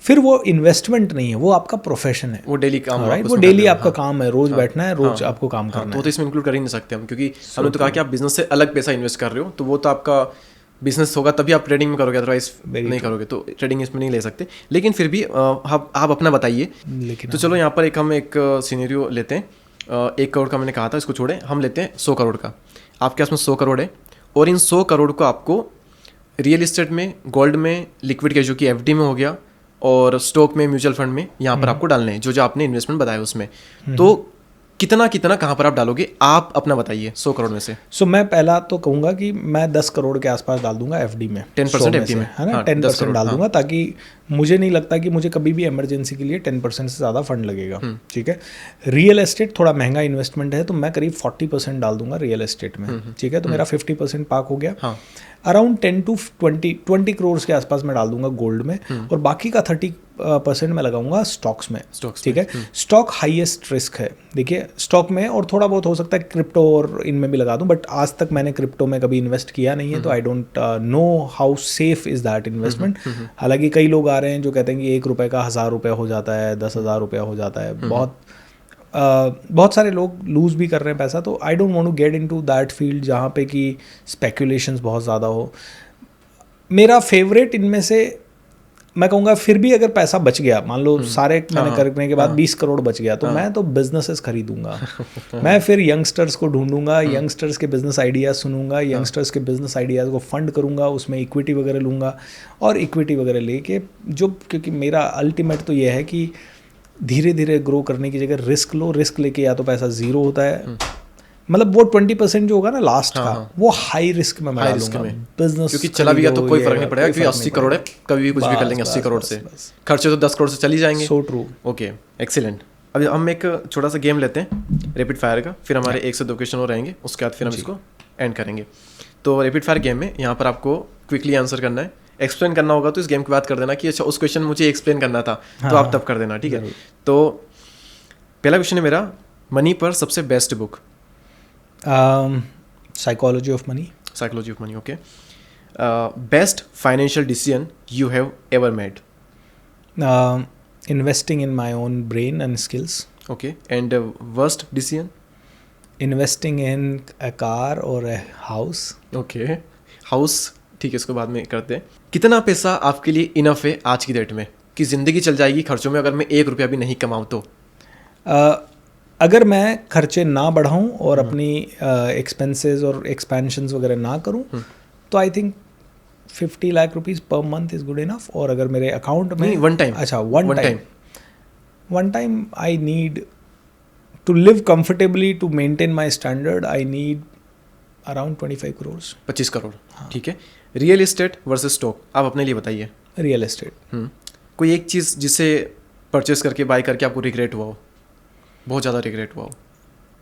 Speaker 2: फिर वो इन्वेस्टमेंट नहीं है, वो आपका प्रोफेशन है,
Speaker 1: वो डेली काम,
Speaker 2: राइट? वो डेली आपका काम है, रोज बैठना है, रोज आपको काम करना है।
Speaker 1: तो इसमें इंक्लूड कर ही नहीं सकते हम, क्योंकि हमने तो कहा कि आप बिजनेस से अलग पैसा इन्वेस्ट कर रहे हो, तो वो तो आपका बिजनेस होगा तभी आप ट्रेडिंग में करोगे, अदरवाइज नहीं करोगे तो ट्रेडिंग इसमें नहीं ले सकते। लेकिन फिर भी आप अपना बताइए।
Speaker 2: लेकिन
Speaker 1: तो चलो यहाँ पर हम एक सिनेरियो लेते हैं। 1 करोड़ का मैंने कहा था, इसको छोड़े, हम लेते हैं 100 करोड़ का। आपके पास में 100 करोड़ है और इन 100 करोड़ को आपको रियल इस्टेट में, गोल्ड में, लिक्विड कैश जो कि एफडी में हो गया, और स्टॉक में, म्यूचुअल फंड में यहाँ पर आपको डालने हैं, जो आपने इन्वेस्टमेंट बताया उसमें। तो कितना कितना कहाँ पर आप डालोगे, आप अपना बताइए 100 करोड़ में से।
Speaker 2: सो मैं पहला तो कहूँगा कि मैं 10 करोड़ के आसपास डाल दूंगा एफडी में,
Speaker 1: 10% एफडी में,
Speaker 2: है ना, 10% डाल दूंगा, ताकि मुझे नहीं लगता कि मुझे कभी भी इमरजेंसी के लिए 10% से ज़्यादा फंड लगेगा। ठीक है। रियल एस्टेट थोड़ा महंगा इन्वेस्टमेंट है, तो मैं करीब 40% डाल दूंगा रियल एस्टेट में। ठीक है, तो मेरा 50% पाक हो गया। अराउंड 10 to 20 करोड़ के आसपास मैं डाल दूंगा गोल्ड में, और बाकी का 30% मैं लगाऊंगा स्टॉक्स में। ठीक है। स्टॉक हाईएस्ट रिस्क है, देखिए स्टॉक में, और थोड़ा बहुत हो सकता है क्रिप्टो और इनमें भी लगा दूं, बट आज तक मैंने क्रिप्टो में कभी इन्वेस्ट किया नहीं है, तो I don't know how safe is that investment. हालांकि कई लोग आ रहे हैं जो कहते हैं कि 1 रुपये का 1000 रुपये हो जाता है, 10,000 रुपया हो जाता है। बहुत सारे लोग लूज़ भी कर रहे हैं पैसा, तो I don't want to get into that field जहाँ पे कि स्पेकुलेशंस बहुत ज़्यादा हो। मेरा फेवरेट इनमें से मैं कहूँगा, फिर भी अगर पैसा बच गया, मान लो सारे मैंने करने के बाद 20 करोड़ बच गया, तो मैं तो बिजनेसेस खरीदूंगा। मैं फिर यंगस्टर्स को ढूंढूंगा, यंगस्टर्स के बिजनेस आइडियाज़ सुनूंगा, यंगस्टर्स के बिजनेस आइडियाज़ को फंड करूंगा, उसमें इक्विटी वगैरह लूँगा, और इक्विटी वगैरह लेके क्योंकि मेरा अल्टीमेट तो ये है कि धीरे धीरे ग्रो करने की जगह रिस्क लो। रिस्क लेके या तो पैसा ज़ीरो होता है, मतलब वो 20% जो होगा ना लास्ट का, वो हाई रिस्क में मैं डालूंगा बिजनेस,
Speaker 1: क्योंकि चला भी गया तो कोई फर्क नहीं पड़ेगा, क्योंकि 80 करोड़ है, कभी भी कुछ भी कर लेंगे 80 करोड़ से। खर्चे तो 10 करोड़ से चली जाएंगे।
Speaker 2: So true.
Speaker 1: Okay, excellent. अभी हम एक छोटा सा गेम लेते हैं रैपिड फायर का, फिर हमारे 1 से 2 क्वेश्चन और रहेंगे, उसके बाद फिर हम इसको एंड करेंगे। तो रैपिड फायर गेम में यहाँ पर आपको क्विकली आंसर करना है, एक्सप्लेन करना होगा तो इस गेम की बात कर देना कि अच्छा उस क्वेश्चन मुझे एक्सप्लेन करना था, तो आप तब कर देना। ठीक है। तो पहला क्वेश्चन है मेरा, मनी पर सबसे best book.
Speaker 2: Psychology of money.
Speaker 1: Psychology of money, okay. Best financial decision you have ever made.
Speaker 2: Investing in my own brain and skills.
Speaker 1: Okay, and worst decision.
Speaker 2: Investing in a car और a house.
Speaker 1: Okay, house ठीक है, इसको बाद में करते हैं। कितना पैसा आपके लिए इनफ है आज की डेट में कि ज़िंदगी चल जाएगी खर्चों में, अगर मैं 1 रुपया भी नहीं कमाऊँ तो?
Speaker 2: अगर मैं खर्चे ना बढ़ाऊं और अपनी एक्सपेंसेस और एक्सपेंशंस वगैरह ना करूं, तो I think 50 lakh rupees per month is good enough. और अगर मेरे अकाउंट में
Speaker 1: वन टाइम,
Speaker 2: अच्छा one time I need to live comfortably, to maintain my standard, I need around 25 crore.
Speaker 1: 25 crore, ठीक है। रियल एस्टेट वर्सेस स्टॉक, आप अपने लिए बताइए।
Speaker 2: Real estate.
Speaker 1: कोई एक चीज़ जिसे परचेस करके, बाय करके आपको रिग्रेट हुआ हो, बहुत ज़्यादा रिग्रेट हुआ हो,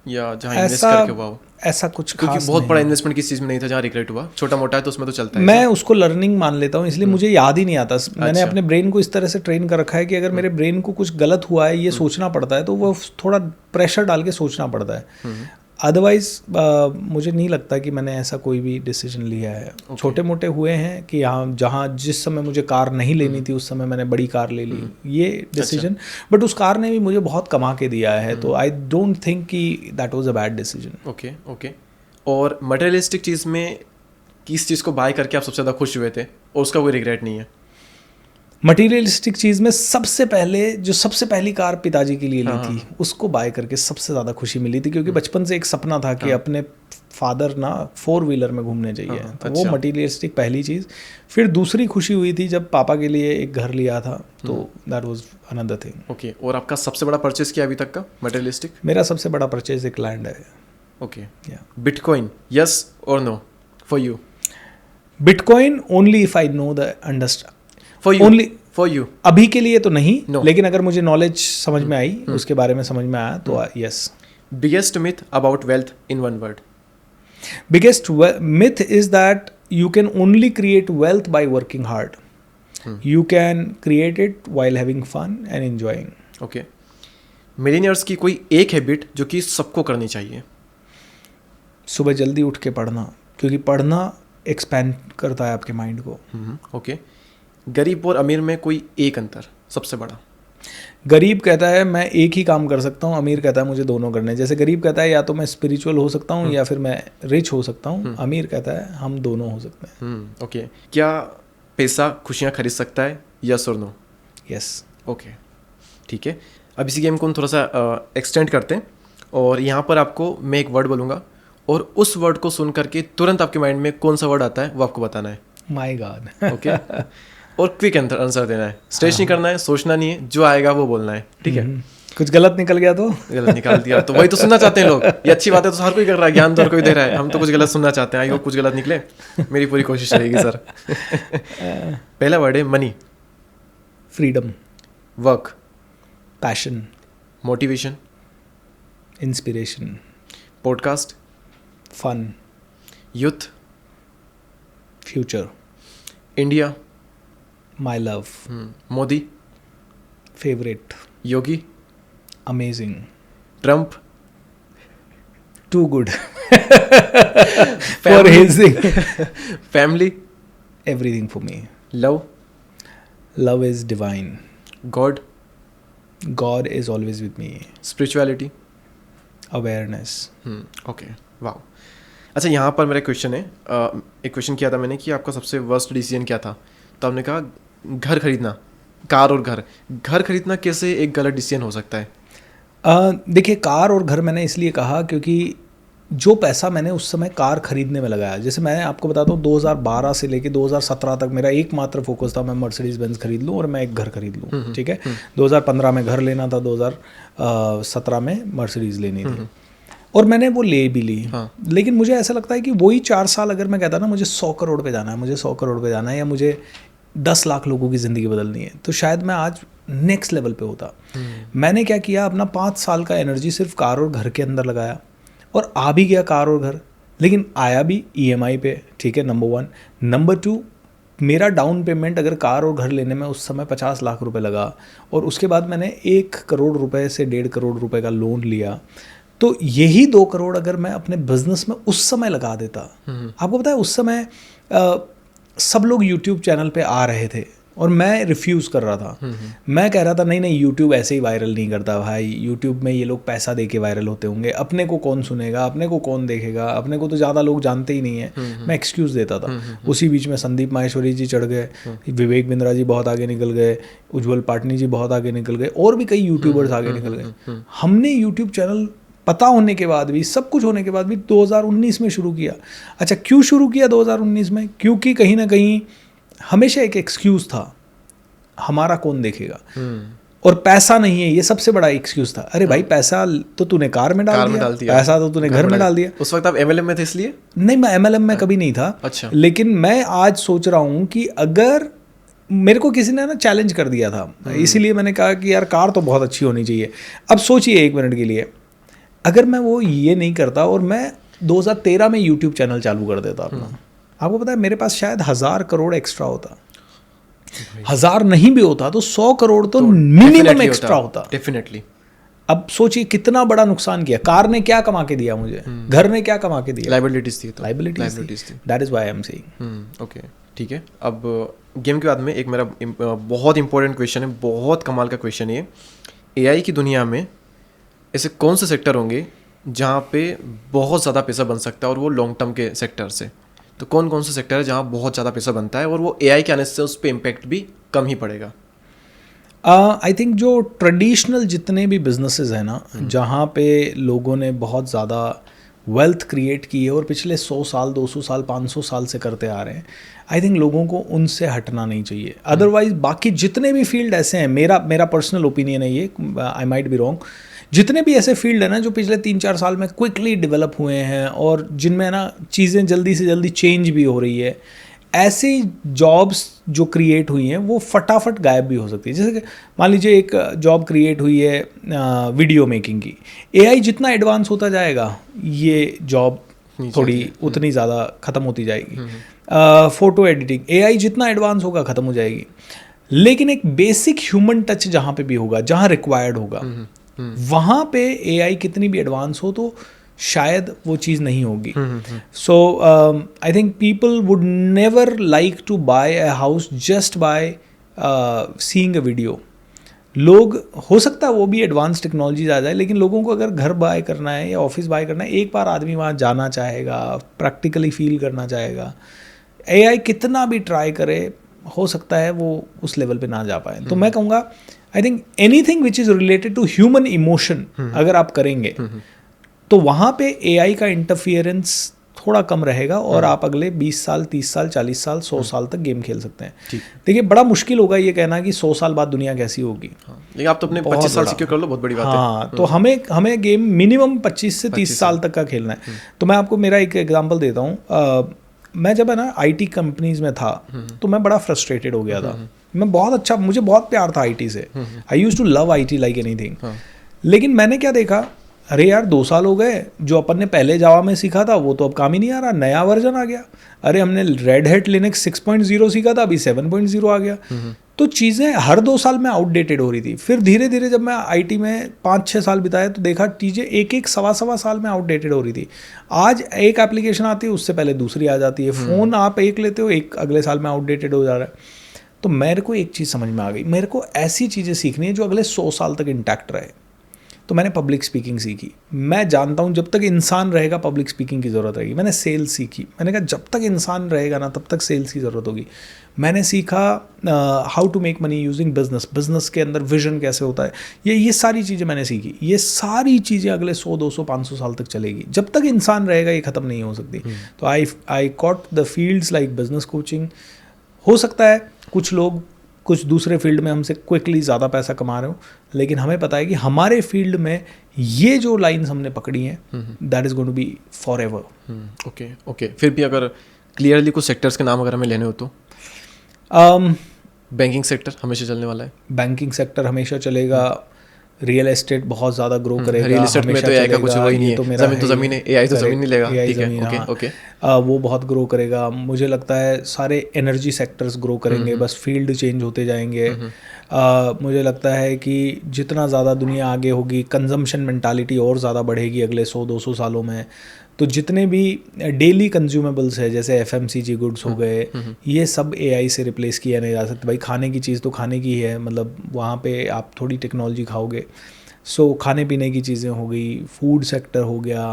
Speaker 1: या जहाँ इन्वेस्ट करके हुआ हो? ऐसा कुछ खास, क्योंकि बहुत बड़ा इन्वेस्टमेंट किस चीज़ में नहीं था जहाँ रिग्रेट हुआ, छोटा मोटा है तो उसमें तो चलता है।
Speaker 2: मैं उसको लर्निंग मान लेता हूँ, इसलिए मुझे याद ही नहीं आता। मैंने अपने ब्रेन को इस तरह से ट्रेन कर रखा है कि अगर मेरे ब्रेन को कुछ गलत हुआ है, ये सोचना पड़ता है, तो वो थोड़ा प्रेशर डाल के सोचना पड़ता है। अदरवाइज मुझे नहीं लगता कि मैंने ऐसा कोई भी डिसीजन लिया है। छोटे मोटे हुए हैं कि यहाँ जहाँ जिस समय मुझे कार नहीं लेनी थी उस समय मैंने बड़ी कार ले ली, ये डिसीजन। बट उस कार ने भी मुझे बहुत कमा के दिया है, तो आई डोंट थिंक कि that was a bad decision.
Speaker 1: Okay okay. और मटेरियलिस्टिक चीज़ में किस चीज़ को बाय करके आप सबसे ज़्यादा खुश हुए थे और उसका कोई रिग्रेट नहीं है?
Speaker 2: मटीरियलिस्टिक चीज़ में सबसे पहली कार पिताजी के लिए ली थी, उसको बाय करके सबसे ज़्यादा खुशी मिली थी, क्योंकि बचपन से एक सपना था कि अपने फादर ना 4 व्हीलर में घूमने चाहिए। तो वो मटीरियलिस्टिक पहली चीज़। फिर दूसरी खुशी हुई थी जब पापा के लिए एक घर लिया था, तो that was another thing.
Speaker 1: Okay. और आपका सबसे बड़ा परचेज क्या अभी तक का मटेरियलिस्टिक?
Speaker 2: मेरा सबसे बड़ा परचेज एक लैंड है।
Speaker 1: ओके। बिटकॉइन, यस और no for you?
Speaker 2: Bitcoin only if I know the understand.
Speaker 1: For you
Speaker 2: अभी के लिए तो नहीं, लेकिन अगर मुझे नॉलेज समझ में आई, उसके बारे में समझ में आया, तो yes.
Speaker 1: Biggest myth about wealth in one word?
Speaker 2: Biggest myth is that you can only create wealth by working hard. You can create it while having fun and enjoying.
Speaker 1: Okay. Millionaires की कोई एक habit जो कि सबको करनी चाहिए?
Speaker 2: सुबह जल्दी उठ के पढ़ना, क्योंकि पढ़ना एक्सपैंड करता है आपके माइंड को।
Speaker 1: ओके। गरीब और अमीर में कोई एक अंतर सबसे बड़ा?
Speaker 2: गरीब कहता है मैं एक ही काम कर सकता हूँ, अमीर कहता है मुझे दोनों करने हैं। जैसे गरीब कहता है या तो मैं स्पिरिचुअल हो सकता हूँ या फिर मैं रिच हो सकता हूँ, अमीर कहता है हम दोनों हो सकते हैं।
Speaker 1: ओके, क्या पैसा खुशियाँ खरीद सकता है, यस और नो?
Speaker 2: यस।
Speaker 1: ओके, ठीक है। अब इसी गेम को हम थोड़ा सा एक्सटेंड करते हैं और यहाँ पर आपको मैं एक वर्ड बोलूँगा और उस वर्ड को सुन करके तुरंत आपके माइंड में कौन सा वर्ड आता है वो आपको बताना है।
Speaker 2: My God.
Speaker 1: ओके, और क्विक आंसर देना है, स्ट्रेच नहीं करना है, सोचना नहीं है, जो आएगा वो बोलना है, ठीक है?
Speaker 2: कुछ गलत निकल गया तो
Speaker 1: गलत निकाल दिया तो वही तो सुनना चाहते हैं लोग। ये अच्छी बात है तो हर कोई कर रहा है, ज्ञान तो हर कोई दे रहा है, हम तो कुछ गलत सुनना चाहते हैं। आई होप कुछ गलत निकले, मेरी पूरी कोशिश रहेगी सर। पहला वर्ड है money,
Speaker 2: freedom,
Speaker 1: work,
Speaker 2: passion,
Speaker 1: motivation,
Speaker 2: inspiration,
Speaker 1: podcast,
Speaker 2: fun,
Speaker 1: youth,
Speaker 2: future,
Speaker 1: India,
Speaker 2: my love,
Speaker 1: Modi,
Speaker 2: favourite,
Speaker 1: Yogi,
Speaker 2: amazing,
Speaker 1: Trump,
Speaker 2: too good for हिजिंग,
Speaker 1: family,
Speaker 2: everything for me,
Speaker 1: love,
Speaker 2: love is divine,
Speaker 1: God,
Speaker 2: God is always with me,
Speaker 1: spirituality,
Speaker 2: awareness.
Speaker 1: Okay, वाह। अच्छा, यहाँ पर मेरा question है, एक question किया था मैंने कि आपका सबसे वर्स्ट डिसीजन क्या था, तो आपने कहा घर खरीदना, कार और घर खरीदना कैसे एक गलत डिसीजन हो सकता है?
Speaker 2: देखिए, कार और घर मैंने इसलिए कहा क्योंकि जो पैसा मैंने उस समय कार खरीदने में लगाया, जैसे मैं आपको बताता हूँ 2012 से लेके 2017 तक मेरा एकमात्र फोकस था मैं मर्सिडीज बेंज खरीद लूँ और मैं एक घर खरीद लूँ, ठीक है? 2015 में घर लेना था, 2017 में मर्सिडीज लेनी थी और मैंने वो ले भी ली।
Speaker 1: हाँ।
Speaker 2: लेकिन मुझे ऐसा लगता है कि वही 4 साल अगर मैं कहता ना मुझे 100 करोड़ पे जाना है, मुझे 100 करोड़ पे जाना है या मुझे 10 लाख लोगों की ज़िंदगी बदलनी है, तो शायद मैं आज नेक्स्ट लेवल पे होता। मैंने क्या किया, अपना 5 साल का एनर्जी सिर्फ कार और घर के अंदर लगाया और आ भी गया कार और घर, लेकिन आया भी EMI पे, ठीक है, नंबर 1। नंबर 2, मेरा डाउन पेमेंट अगर कार और घर लेने में उस समय 50 लाख रुपए लगा और उसके बाद मैंने 1 करोड़ रुपए से 1.5 करोड़ रुपए का लोन लिया, तो यही 2 करोड़ अगर मैं अपने बिजनेस में उस समय लगा देता। आपको पता है उस समय सब लोग YouTube चैनल पे आ रहे थे और मैं रिफ्यूज़ कर रहा था। मैं कह रहा था नहीं YouTube ऐसे ही वायरल नहीं करता भाई, YouTube में ये लोग पैसा दे के वायरल होते होंगे, अपने को कौन सुनेगा, अपने को कौन देखेगा, अपने को तो ज़्यादा लोग जानते ही नहीं है। मैं एक्सक्यूज़ देता था। उसी बीच में संदीप माहेश्वरी जी चढ़ गए, विवेक बिंद्रा जी बहुत आगे निकल गए, उज्ज्वल पाटनी जी बहुत आगे निकल गए और भी कई यूट्यूबर्स आगे निकल गए। हमने यूट्यूब चैनल पता होने के बाद भी, सब कुछ होने के बाद भी 2019 में शुरू किया। अच्छा, क्यों शुरू किया 2019 में? क्योंकि कहीं ना कहीं हमेशा एक एक्सक्यूज़ था, हमारा कौन देखेगा, और पैसा नहीं है, ये सबसे बड़ा एक्सक्यूज़ था। अरे भाई पैसा तो तूने कार में डाल दिया, पैसा तो तूने घर में डाल दिया।
Speaker 1: उस वक्त आप MLM में थे इसलिए?
Speaker 2: नहीं, मैं MLM में कभी नहीं था।
Speaker 1: अच्छा।
Speaker 2: लेकिन मैं आज सोच रहा हूँ कि अगर मेरे को किसी ने ना चैलेंज कर दिया था, इसीलिए मैंने कहा कि यार कार तो बहुत अच्छी होनी चाहिए। अब सोचिए 1 मिनट के लिए, अगर मैं वो ये नहीं करता और मैं 2013 में YouTube चैनल चालू कर देता अपना, आपको पता है मेरे पास शायद 1000 करोड़ एक्स्ट्रा होता। 1000 नहीं भी होता तो 100 करोड़ तो मिनिमम एक्स्ट्रा होता डेफिनेटली। अब सोचिए कितना बड़ा नुकसान किया। कार ने क्या कमा के दिया मुझे, घर ने क्या कमा के दिया?
Speaker 1: लाइबिलिटीज थी।
Speaker 2: That is why I am saying.
Speaker 1: Okay, ठीक है। अब गेम के बाद में एक मेरा बहुत इंपॉर्टेंट क्वेश्चन है, बहुत कमाल का क्वेश्चन है। AI की दुनिया में ऐसे कौन से सेक्टर होंगे जहाँ पे बहुत ज़्यादा पैसा बन सकता है और वो लॉन्ग टर्म के सेक्टर से? तो कौन कौन से सेक्टर है जहाँ बहुत ज़्यादा पैसा बनता है और वो AI के आने से उस पर इम्पैक्ट भी कम ही पड़ेगा?
Speaker 2: आई थिंक जो ट्रेडिशनल जितने भी बिजनेसेस हैं ना, जहाँ पे लोगों ने बहुत ज़्यादा वेल्थ क्रिएट की है और पिछले 100 साल 200 साल 500 साल से करते आ रहे हैं, आई थिंक लोगों को उनसे हटना नहीं चाहिए। अदरवाइज बाकी जितने भी फील्ड ऐसे हैं, मेरा पर्सनल ओपिनियन है ये, आई माइट बी रॉन्ग, जितने भी ऐसे फील्ड है ना जो पिछले 3-4 साल में क्विकली डेवलप हुए हैं और जिनमें ना चीज़ें जल्दी से जल्दी चेंज भी हो रही है, ऐसी जॉब्स जो क्रिएट हुई हैं वो फटाफट गायब भी हो सकती है। जैसे कि मान लीजिए एक जॉब क्रिएट हुई है वीडियो मेकिंग की, AI जितना एडवांस होता जाएगा ये जॉब थोड़ी उतनी ज़्यादा ख़त्म होती जाएगी। फ़ोटो एडिटिंग AI जितना एडवांस होगा ख़त्म हो जाएगी। लेकिन एक बेसिक ह्यूमन टच जहाँ पे भी होगा, जहाँ रिक्वायर्ड होगा, वहाँ पे AI कितनी भी एडवांस हो तो शायद वो चीज़ नहीं होगी। So I think people would never like to buy a house just by seeing a video. लोग, हो सकता है वो भी एडवांस टेक्नोलॉजीज आ जाए, लेकिन लोगों को अगर घर बाय करना है या ऑफिस बाय करना है, एक बार आदमी वहाँ जाना चाहेगा, प्रैक्टिकली फील करना चाहेगा। AI कितना भी ट्राई करे, हो सकता है वो उस लेवल पे ना जा पाए। तो मैं कहूँगा I think anything which is related to human emotion अगर आप करेंगे तो वहाँ पे AI का इंटरफियरेंस थोड़ा कम रहेगा और आप अगले 20 साल, 30 साल, 40 साल, 100 साल तक गेम खेल सकते हैं। देखिए बड़ा मुश्किल होगा ये कहना कि 100 साल बाद दुनिया कैसी होगी।
Speaker 1: लेकिन आप तो अपने 25 साल सिक्योर कर लो, बहुत बड़ी बात है।
Speaker 2: हाँ, तो हमें गेम मिनिमम 25 से 30 साल तक का खेलना है। तो मैं आपको मेरा एक एग्जांपल देता हूँ। मैं जब है ना IT कंपनीज में था तो मैं बड़ा फ्रस्ट्रेटेड हो गया था। मैं बहुत अच्छा, मुझे बहुत प्यार था IT से। I used to love IT like anything. लेकिन मैंने क्या देखा, अरे यार 2 साल हो गए, जो अपन ने पहले जावा में सीखा था वो तो अब काम ही नहीं आ रहा, नया वर्जन आ गया। अरे हमने रेड हैट लिनक्स 6.0 सीखा था, अभी 7.0 आ गया। तो चीज़ें हर 2 साल में आउटडेटेड हो रही थी। फिर धीरे धीरे जब मैं IT में 5-6 साल बिताया तो देखा चीज़ें एक सवा साल में आउटडेटेड हो रही थी। आज एक एप्लीकेशन आती है, उससे पहले दूसरी आ जाती है। फ़ोन आप एक लेते हो, एक अगले साल में आउटडेटेड हो जा रहा है। तो मेरे को एक चीज़ समझ में आ गई, मेरे को ऐसी चीज़ें सीखनी है जो अगले 100 साल तक इंटैक्ट रहे। तो मैंने पब्लिक स्पीकिंग सीखी। मैं जानता हूँ जब तक इंसान रहेगा पब्लिक स्पीकिंग की ज़रूरत रहेगी। मैंने सेल्स सीखी। मैंने कहा जब तक इंसान रहेगा ना तब तक सेल्स की ज़रूरत होगी। मैंने सीखा how to make money using business के अंदर विजन कैसे होता है। ये सारी चीज़ें मैंने सीखी। ये सारी चीज़ें अगले 100, 200, 500 साल तक चलेगी। जब तक इंसान रहेगा ये ख़त्म नहीं हो सकती। तो आई caught the fields like business coaching. हो सकता है कुछ लोग कुछ दूसरे फील्ड में हमसे क्विकली ज़्यादा पैसा कमा रहे हो, लेकिन हमें पता है कि हमारे फील्ड में ये जो लाइन्स हमने पकड़ी हैं that is going to be forever.
Speaker 1: Okay. फिर भी अगर क्लियरली कुछ सेक्टर्स के नाम अगर हमें लेने हो तो बैंकिंग सेक्टर हमेशा चलने वाला है।
Speaker 2: बैंकिंग सेक्टर हमेशा चलेगा। रियल एस्टेट बहुत ज़्यादा ग्रो करेगा।
Speaker 1: रियल एस्टेट में तो AI का कुछ वो ही नहीं है। ज़मीन तो ज़मीन है, AI तो ज़मीन नहीं लेगा। ठीक है, ओके।
Speaker 2: वो बहुत ग्रो करेगा। मुझे लगता है सारे एनर्जी सेक्टर्स ग्रो करेंगे, बस फील्ड चेंज होते जाएंगे। मुझे लगता है कि जितना ज़्यादा दुनिया आगे होगी, कंजम्पशन मेंटालिटी और ज़्यादा बढ़ेगी अगले 100-200 सालों में। तो जितने भी डेली कंज्यूमेबल्स है जैसे FMCG गुड्स हो गए, ये सब AI से रिप्लेस किया नहीं जा सकता। भाई खाने की चीज़ तो खाने की है, मतलब वहाँ पे आप थोड़ी टेक्नोलॉजी खाओगे। सो खाने पीने की चीज़ें हो गई, फूड सेक्टर हो गया,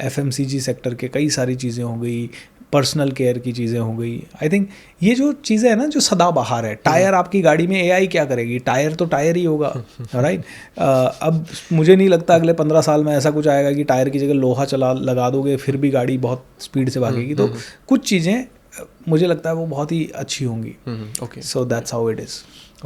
Speaker 2: FMCG सेक्टर के कई सारी चीज़ें हो गई, पर्सनल केयर की चीज़ें हो गई। आई थिंक ये जो चीज़ें हैं ना जो सदाबहार है। टायर आपकी गाड़ी में AI क्या करेगी? टायर तो टायर ही होगा, राइट। अब मुझे नहीं लगता अगले 15 साल में ऐसा कुछ आएगा कि टायर की जगह लोहा लगा दोगे फिर भी गाड़ी बहुत स्पीड से भागेगी। तो कुछ चीज़ें मुझे लगता है वो बहुत ही अच्छी होंगी।
Speaker 1: Okay,
Speaker 2: so that's how it is.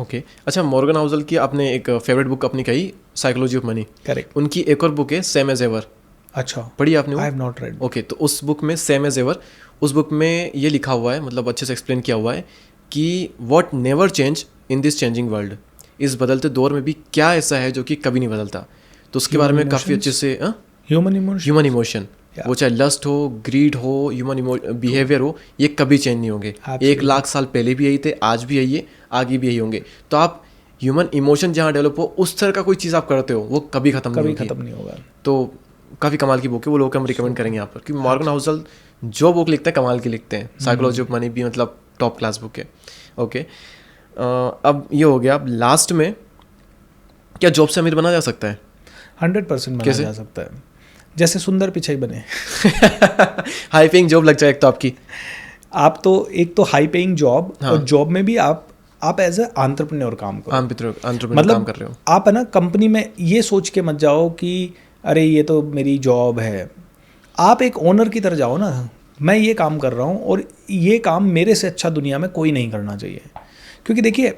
Speaker 1: Okay. अच्छा, मॉर्गन हाउसल की आपने एक फेवरेट बुक अपनी कही, साइकोलॉजी ऑफ मनी।
Speaker 2: करेक्ट।
Speaker 1: उनकी एक और बुक है सेम एज एवर।
Speaker 2: अच्छा,
Speaker 1: पढ़ी आपने वो?
Speaker 2: I have not red.
Speaker 1: Okay, तो उस बुक में सेम एज एवर, उस बुक में ये लिखा हुआ है, मतलब अच्छे से एक्सप्लेन किया हुआ है कि what never change in this changing world. इस बदलते दौर में भी क्या ऐसा है जो कि कभी नहीं बदलता। तो उसके बारे में काफ़ी अच्छे से ह्यूमन इमोशन, वो चाहे लस्ट हो, ग्रीड हो, ह्यूमन बिहेवियर हो, ये कभी चेंज नहीं होंगे। 1 लाख साल पहले भी यही थे, आज भी यही है, आगे भी यही होंगे। तो आप ह्यूमन इमोशन जहाँ डेवलप हो उस तरह का कोई चीज़ आप करते हो वो कभी ख़त्म नहीं होगा। तो काफ़ी कमाल की बुक है, वो लोग हम रिकमेंड करेंगे यहाँ पर, क्योंकि मॉर्गन हाउसल जो बुक लिखते हैं कमाल की लिखते हैं। साइकोलॉजी ऑफ मनी भी मतलब टॉप क्लास बुक है। ओके, अब ये हो गया। अब लास्ट में क्या जॉब से अमीर बना जा सकता है?
Speaker 2: 100% बना जा सकता है, जैसे सुंदर पिचाई बने।
Speaker 1: हाई पेइंग जॉब लग जाए एक तो आपकी।
Speaker 2: आप तो एक तो हाई पेइंग जॉब, और जॉब में भी आप एज ए एंटरप्रेन्योर काम करो।
Speaker 1: मतलब काम कर रहे हो
Speaker 2: आप, है ना। कंपनी में ये सोच के मत जाओ कि अरे ये तो मेरी जॉब है। आप एक ओनर की तरह जाओ ना, मैं ये काम कर रहा हूँ और ये काम मेरे से अच्छा दुनिया में कोई नहीं करना चाहिए। क्योंकि देखिए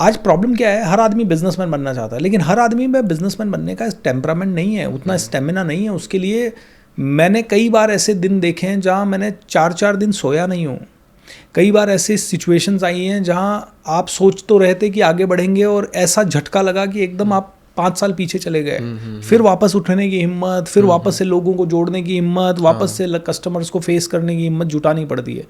Speaker 2: आज प्रॉब्लम क्या है, हर आदमी बिजनेसमैन बनना चाहता है, लेकिन हर आदमी में बिजनेसमैन बनने का टेम्परामेंट नहीं है, उतना स्टेमिना नहीं है उसके लिए। मैंने कई बार ऐसे दिन देखे हैं जहाँ मैंने 4-4 दिन सोया नहीं हूँ। कई बार ऐसी सिचुएशंस आई हैं जहाँ आप सोच तो रहे थे कि आगे बढ़ेंगे और ऐसा झटका लगा कि एकदम आप 5 साल पीछे चले गए। फिर वापस उठने की हिम्मत, फिर वापस से लोगों को जोड़ने की हिम्मत, वापस से कस्टमर्स को फेस करने की हिम्मत जुटानी पड़ती है।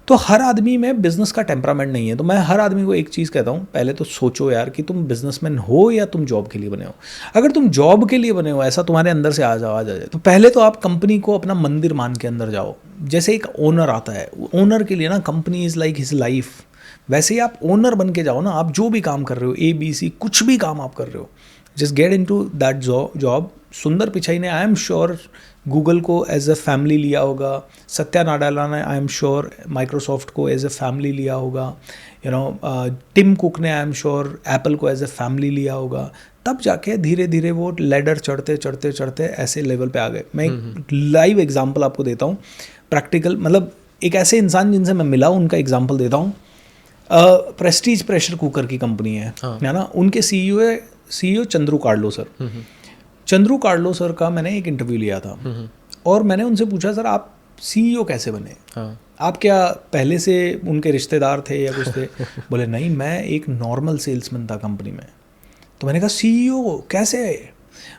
Speaker 2: तो हर आदमी में बिजनेस का टेम्परामेंट नहीं है। तो मैं हर आदमी को एक चीज़ कहता हूँ, पहले तो सोचो यार कि तुम बिजनेसमैन हो या तुम जॉब के लिए बने हो। अगर तुम जॉब के लिए बने हो, ऐसा तुम्हारे अंदर से आ जाए, तो पहले तो आप कंपनी को अपना मंदिर मान के अंदर जाओ। जैसे एक ओनर आता है, ओनर के लिए ना company is like his life, वैसे ही आप ओनर बन के जाओ ना। आप जो भी काम कर रहे हो, ABC कुछ भी काम आप कर रहे हो, just get into that job. सुंदर पिचाई ने आई एम श्योर गूगल को एज ए फैमिली लिया होगा, सत्या नाडेला ने आई एम श्योर माइक्रोसॉफ्ट को एज ए फैमिली लिया होगा, टिम कुक ने आई एम श्योर एप्पल को एज ए फैमिली लिया होगा। तब जाके धीरे धीरे वो लेडर चढ़ते ऐसे लेवल पे आ गए। मैं एक लाइव एग्जांपल आपको देता हूँ, प्रैक्टिकल, मतलब एक ऐसे इंसान जिनसे मैं मिला उनका एग्जांपल देता हूँ। प्रेस्टीज प्रेशर कुकर की कंपनी है ना, उनके CEO Chandru Carlo sir. Chandru Carlo sir का मैंने एक इंटरव्यू लिया था और मैंने उनसे पूछा, सर आप CEO कैसे बने? आप क्या पहले से उनके रिश्तेदार थे या कुछ थे? बोले नहीं, मैं एक नॉर्मल सेल्समैन था कंपनी में। तो मैंने कहा CEO कैसे?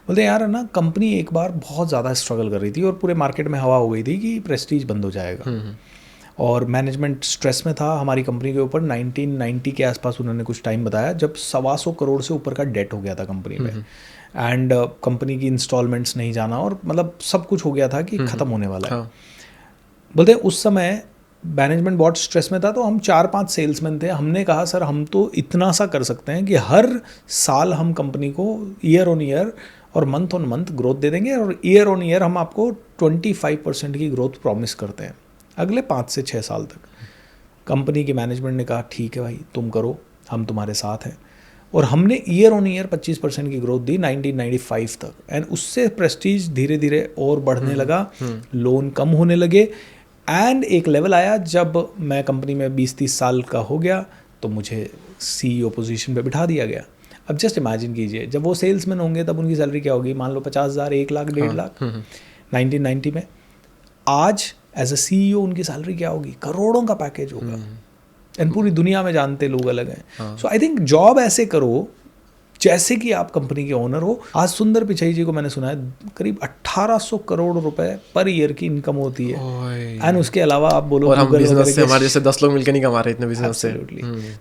Speaker 2: बोलते यार ना, कंपनी एक बार बहुत ज़्यादा स्ट्रगल कर रही थी और पूरे मार्केट में हवा हो गई थी कि प्रेस्टीज बंद हो जाएगा और मैनेजमेंट स्ट्रेस में था। हमारी कंपनी के ऊपर 1990 के आसपास उन्होंने कुछ टाइम बताया जब 125 करोड़ से ऊपर का डेट हो गया था कंपनी में, एंड कंपनी की इंस्टॉलमेंट्स नहीं जाना और मतलब सब कुछ हो गया था कि ख़त्म होने वाला है। बोलते उस समय मैनेजमेंट बहुत स्ट्रेस में था, तो हम 4-5 सेल्समैन थे। हमने कहा सर हम तो इतना सा कर सकते हैं कि हर साल हम कंपनी को ईयर ऑन ईयर और मंथ ऑन मंथ ग्रोथ दे देंगे और ईयर ऑन ईयर हम आपको 25% की ग्रोथ प्रॉमिस करते हैं अगले 5 से 6 साल तक। कंपनी की मैनेजमेंट ने कहा ठीक है भाई तुम करो, हम तुम्हारे साथ हैं। और हमने ईयर ऑन ईयर 25% की ग्रोथ दी 1995 तक, एंड उससे प्रेस्टीज धीरे धीरे और बढ़ने लगा, लोन कम होने लगे, एंड एक लेवल आया जब मैं कंपनी में 20-30 साल का हो गया तो मुझे CEO पोजीशन पे बिठा दिया गया। अब जस्ट इमेजिन कीजिए, जब वो सेल्समैन होंगे तब उनकी सैलरी क्या होगी? मान लो 50,000, 1 लाख, 1.5 लाख 1990 में। आज एज ए CEO उनकी सैलरी क्या होगी? करोड़ों का पैकेज होगा, एंड पूरी दुनिया में जानते लोग अलग हैं। सो आई थिंक जॉब ऐसे करो जैसे कि आप कंपनी के ओनर हो। आज सुंदर पिचाई जी को मैंने सुना है करीब 1800 करोड़ रुपए पर ईयर की इनकम होती है, एंड उसके अलावा आप बोलो
Speaker 1: और हम बिजनेस से हमारे जैसे 10 लोग मिलकर नहीं कमा रहे इतने बिजनेस से।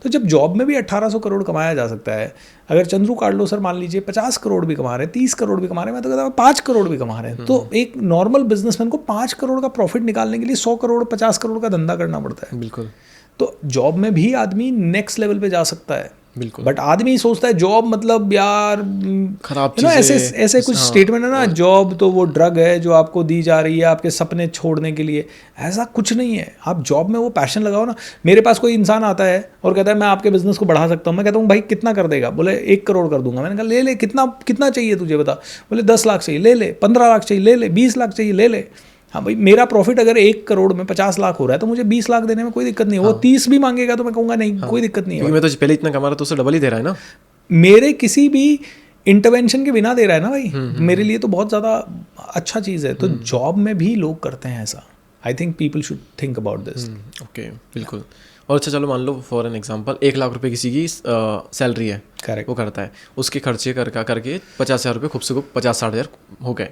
Speaker 2: तो जब जॉब में भी 1800 करोड़ कमाया जा सकता है, अगर चंद्रू कार्लो सर मान लीजिए 50 करोड़ भी कमा रहे हैं, 30 करोड़ भी कमा रहे हैं, मैं तो कहता हूँ 5 करोड़ भी कमा रहे हैं, तो एक नॉर्मल बिजनेसमैन को 5 करोड़ का प्रॉफिट निकालने के लिए 100 करोड़ 50 करोड़ का धंधा करना पड़ता है।
Speaker 1: बिल्कुल।
Speaker 2: तो जॉब में भी आदमी नेक्स्ट लेवल पे जा सकता है।
Speaker 1: बिल्कुल।
Speaker 2: बट आदमी सोचता है जॉब मतलब यार
Speaker 1: खराब
Speaker 2: चीज़, ऐसे कुछ स्टेटमेंट है ना, जॉब तो वो ड्रग है जो आपको दी जा रही है आपके सपने छोड़ने के लिए। ऐसा कुछ नहीं है। आप जॉब में वो पैशन लगाओ ना। मेरे पास कोई इंसान आता है और कहता है मैं आपके बिजनेस को बढ़ा सकता हूँ, मैं कहता हूँ भाई कितना कर देगा? बोले 1 करोड़ कर दूंगा। मैंने कहा ले कितना चाहिए तुझे बता? बोले 10 लाख चाहिए, ले 15 लाख चाहिए, ले 20 लाख चाहिए, ले। हाँ भाई, मेरा प्रॉफिट अगर 1 करोड़ में 50 लाख हो रहा है तो मुझे 20 लाख देने में कोई दिक्कत नहीं है। वो 30 भी मांगेगा तो मैं कहूँगा नहीं, कोई दिक्कत नहीं है,
Speaker 1: मैं तो पहले इतना कमा रहा तो उससे डबल ही दे रहा है ना।
Speaker 2: मेरे किसी भी इंटरवेंशन के बिना दे रहा है ना भाई, मेरे लिए तो बहुत ज़्यादा अच्छा चीज़ है। तो जॉब में भी लोग करते हैं ऐसा। आई think people should think about this.
Speaker 1: Okay, बिल्कुल। और अच्छा चलो मान लो फॉर एन एग्जांपल 1 लाख रुपए किसी की सैलरी है,
Speaker 2: करेक्ट,
Speaker 1: वो करता है, उसके खर्चे करके 50,000 रुपये खूब से खूब 50-60,000 हो गए,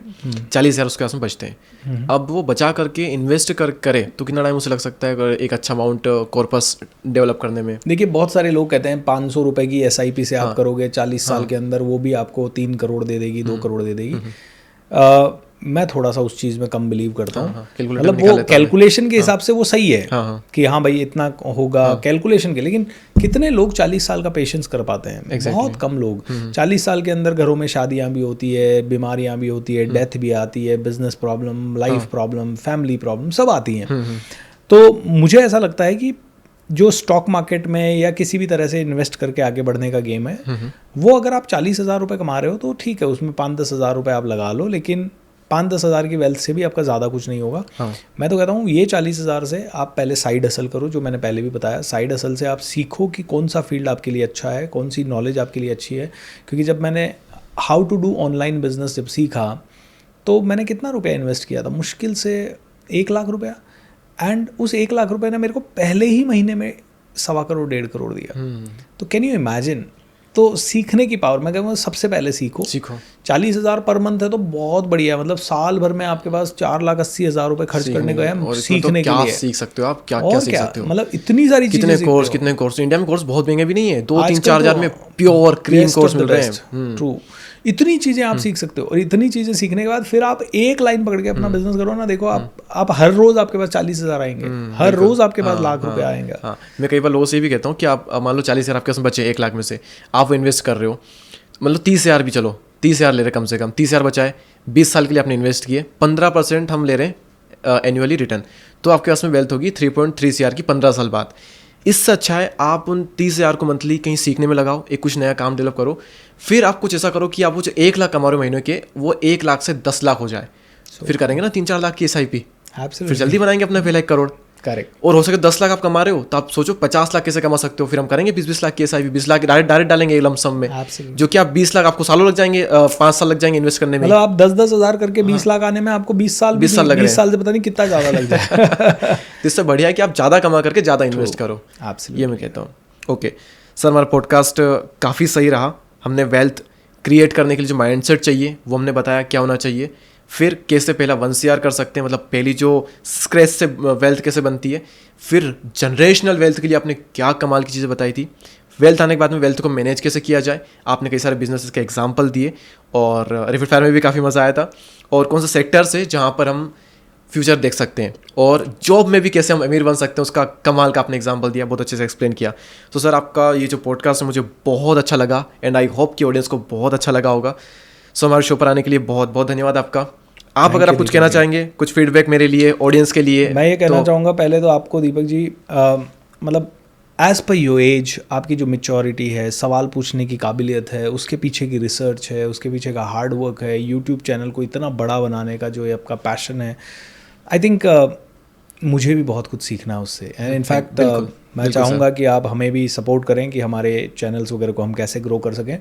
Speaker 1: 40,000 उसके पास में बचते हैं। अब वो बचा करके इन्वेस्ट करे तो कितना टाइम उसे लग सकता है एक अच्छा अमाउंट कॉर्पस डेवलप करने में?
Speaker 2: देखिए बहुत सारे लोग कहते हैं 500 रुपये की SIP से आप करोगे 40 साल के अंदर, वो भी आपको 3 करोड़ दे देगी, 2 करोड़ दे देगी। मैं थोड़ा सा उस चीज़ में कम बिलीव करता हूँ। मतलब वो कैलकुलेशन के हिसाब से वो सही है कि हाँ भाई इतना होगा कैलकुलेशन के, लेकिन कितने लोग 40 साल का पेशेंस कर पाते हैं? बहुत कम लोग। 40 साल के अंदर घरों में शादियाँ भी होती है, बीमारियाँ भी होती है, डेथ भी आती है, business problem, life problem, family problem सब आती हैं। तो मुझे ऐसा लगता है कि जो स्टॉक मार्केट में या किसी भी तरह से इन्वेस्ट करके आगे बढ़ने का गेम है, वो अगर आप 40,000 रुपये कमा रहे हो तो ठीक है, उसमें 5-10 हज़ार रुपये आप लगा लो, लेकिन 5-10 हज़ार की वेल्थ से भी आपका ज़्यादा कुछ नहीं होगा। मैं तो कहता हूँ ये 40,000 से आप पहले साइड हसल करो, जो मैंने पहले भी बताया। साइड हसल से आप सीखो कि कौन सा फील्ड आपके लिए अच्छा है, कौन सी नॉलेज आपके लिए अच्छी है। क्योंकि जब मैंने how to do online business जब सीखा तो मैंने कितना रुपया इन्वेस्ट किया था? मुश्किल से 1 लाख रुपया, एंड उस 1 लाख रुपये ने मेरे को पहले ही महीने में 1.25 करोड़ 1.5 करोड़ दिया। तो कैन यू इमेजिन तो सीखने की पावर, मैं कहूँगा सबसे पहले सीखो। 40,000 पर मंथ है तो बहुत बढ़िया है, मतलब साल भर में आपके पास 4,80,000 रुपए खर्च करने को है सीखने के लिए।
Speaker 1: सीख सकते हो आप, क्या क्या सीख सकते हो,
Speaker 2: मतलब इतनी सारी चीजें।
Speaker 1: कितने कोर्स इंडिया में, कोर्स बहुत महंगे भी नहीं है, 2-3-4 हज़ार में प्योर क्लीन कोर्स मिल रहे हैं।
Speaker 2: ट्रू, इतनी चीजें आप सीख सकते हो, और इतनी चीजें सीखने के बाद फिर आप एक लाइन पकड़ के अपना बिजनेस करो ना। देखो आप हर रोज आपके पास 40,000 आएंगे, हर रोज आपके पास लाख रुपए आएंगे।
Speaker 1: मैं कई बार लोगों से भी कहता हूँ कि आप मान लो 40,000 आपके पास बचे 1 लाख में से, आप वो इन्वेस्ट कर रहे हो, मतलब 30,000 भी, चलो 30,000 ले रहे कम से कम, 30,000 बचाए, 20 साल के लिए आपने इन्वेस्ट किए, 15% हम ले रहे हैं एनुअली रिटर्न, तो आपके पास में वेल्थ होगी 3.3 CR की 15 साल बाद। इससे अच्छा है आप उन 30,000 को मंथली कहीं सीखने में लगाओ, एक कुछ नया काम डेवलप करो, फिर आप कुछ ऐसा करो कि आप वो जो 1 लाख कमा रहे हो महीने के, वो 1 लाख से 10 लाख हो जाए। फिर करेंगे ना 3-4 लाख की SIP, फिर जल्दी बनाएंगे अपना पहला 1 करोड़।
Speaker 2: करेक्ट।
Speaker 1: और हो सके 10 लाख आप कमा रहे हो तो आप सोचो 50 लाख कैसे कमा सकते हो, फिर हम करेंगे 20-20 लाख की SIP, 20 लाख डायरेक्ट डालेंगे एक लमसम में, जो कि आप 20 लाख आपको सालों लग जाएंगे, 5 साल लग जाएंगे इन्वेस्ट करने में।
Speaker 2: मतलब आप 10-10 हज़ार करके 20 लाख आने में आपको 20 साल लग रहे हैं। 20 साल से पता नहीं कितना ज़्यादा लग जाए।
Speaker 1: इससे बढ़िया है कि आप ज़्यादा कमा करके ज़्यादा इन्वेस्ट करो, ये मैं कहता हूँ। ओके सर, हमारा पॉडकास्ट काफ़ी सही रहा। हमने वेल्थ क्रिएट करने के लिए जो माइंडसेट चाहिए वो हमने बताया क्या होना चाहिए, फिर कैसे पहला 1 CR कर सकते हैं, मतलब पहली जो स्क्रैच से वेल्थ कैसे बनती है, फिर जनरेशनल वेल्थ के लिए आपने क्या कमाल की चीज़ें बताई थी, वेल्थ आने के बाद में वेल्थ को मैनेज कैसे किया जाए, आपने कई सारे बिजनेसेस के एग्जांपल दिए, और रैपिड फायर में भी काफ़ी मज़ा आया था, और कौन सा सेक्टर्स है जहाँ पर हम फ्यूचर देख सकते हैं, और जॉब में भी कैसे हम अमीर बन सकते हैं, उसका कमाल का आपने एग्जांपल दिया, बहुत अच्छे से एक्सप्लेन किया। तो सर आपका ये जो पॉडकास्ट है मुझे बहुत अच्छा लगा, एंड आई होप कि ऑडियंस को बहुत अच्छा लगा होगा। सो हमारे शो पर आने के लिए बहुत बहुत धन्यवाद आपका। आप अगर आप कुछ कहना चाहेंगे, कुछ फीडबैक मेरे लिए, ऑडियंस के लिए।
Speaker 2: मैं ये कहना चाहूँगा पहले तो आपको दीपक जी, मतलब एज़ पर योर एज, आपकी जो मैच्योरिटी है, सवाल पूछने की काबिलियत है, उसके पीछे की रिसर्च है, उसके पीछे का हार्ड वर्क है, यूट्यूब चैनल को इतना बड़ा बनाने का जो ये आपका पैशन है, आई थिंक मुझे भी बहुत कुछ सीखना है उससे। एंड इनफैक्ट मैं चाहूँगा कि आप हमें भी सपोर्ट करें कि हमारे चैनल्स वगैरह को हम कैसे ग्रो कर सकें।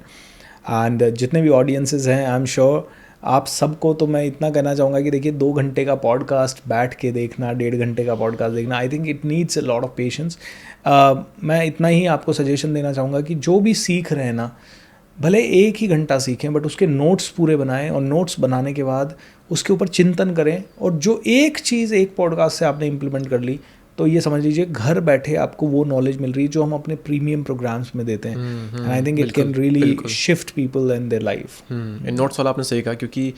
Speaker 2: एंड जितने भी ऑडियंसेस हैं, आई एम श्योर आप सबको तो मैं इतना कहना चाहूँगा कि देखिए 2 घंटे का पॉडकास्ट बैठ के देखना, 1.5 घंटे का पॉडकास्ट देखना, I think it needs a lot of patience. मैं इतना ही आपको सजेशन देना चाहूँगा कि जो भी सीख रहे हैं ना, भले 1 ही घंटा सीखें, बट उसके नोट्स पूरे बनाएं, और नोट्स बनाने के बाद उसके ऊपर चिंतन करें, और जो एक चीज़ एक पॉडकास्ट से आपने इम्प्लीमेंट कर ली, तो ये समझ लीजिए घर बैठे आपको वो नॉलेज मिल रही है जो हम अपने प्रीमियम प्रोग्राम्स में देते हैं। And I think it can really shift people in their life.
Speaker 1: Notes वाला आपने सही कहा, क्योंकि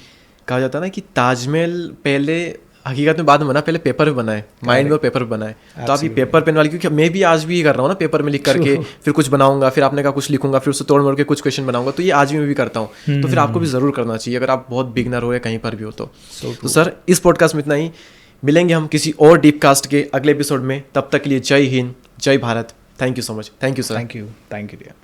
Speaker 1: कहा जाता है ना कि ताजमहल पहले हकीकत में बाद में बना, पहले पेपर पे बनाए, माइंड में और पेपर पे बनाए। तो आप ये पेपर पेन वाली, क्योंकि मैं भी आज भी कर रहा हूँ ना, पेपर में लिख करके फिर कुछ बनाऊंगा, फिर आपने कहा कुछ लिखूंगा, फिर उससे तोड़ मोड़ के कुछ क्वेश्चन बनाऊंगा, तो ये आज भी मैं भी करता हूँ। तो फिर आपको भी ज़रूर करना चाहिए अगर आप बहुत बिगनर हो या कहीं पर भी हो तो। सर इस पॉडकास्ट में इतना ही, मिलेंगे हम किसी और डीप कास्ट के अगले एपिसोड में, तब तक के लिए जय हिंद, जय Bharat. Thank you so much. Thank you sir.
Speaker 2: Thank you dear.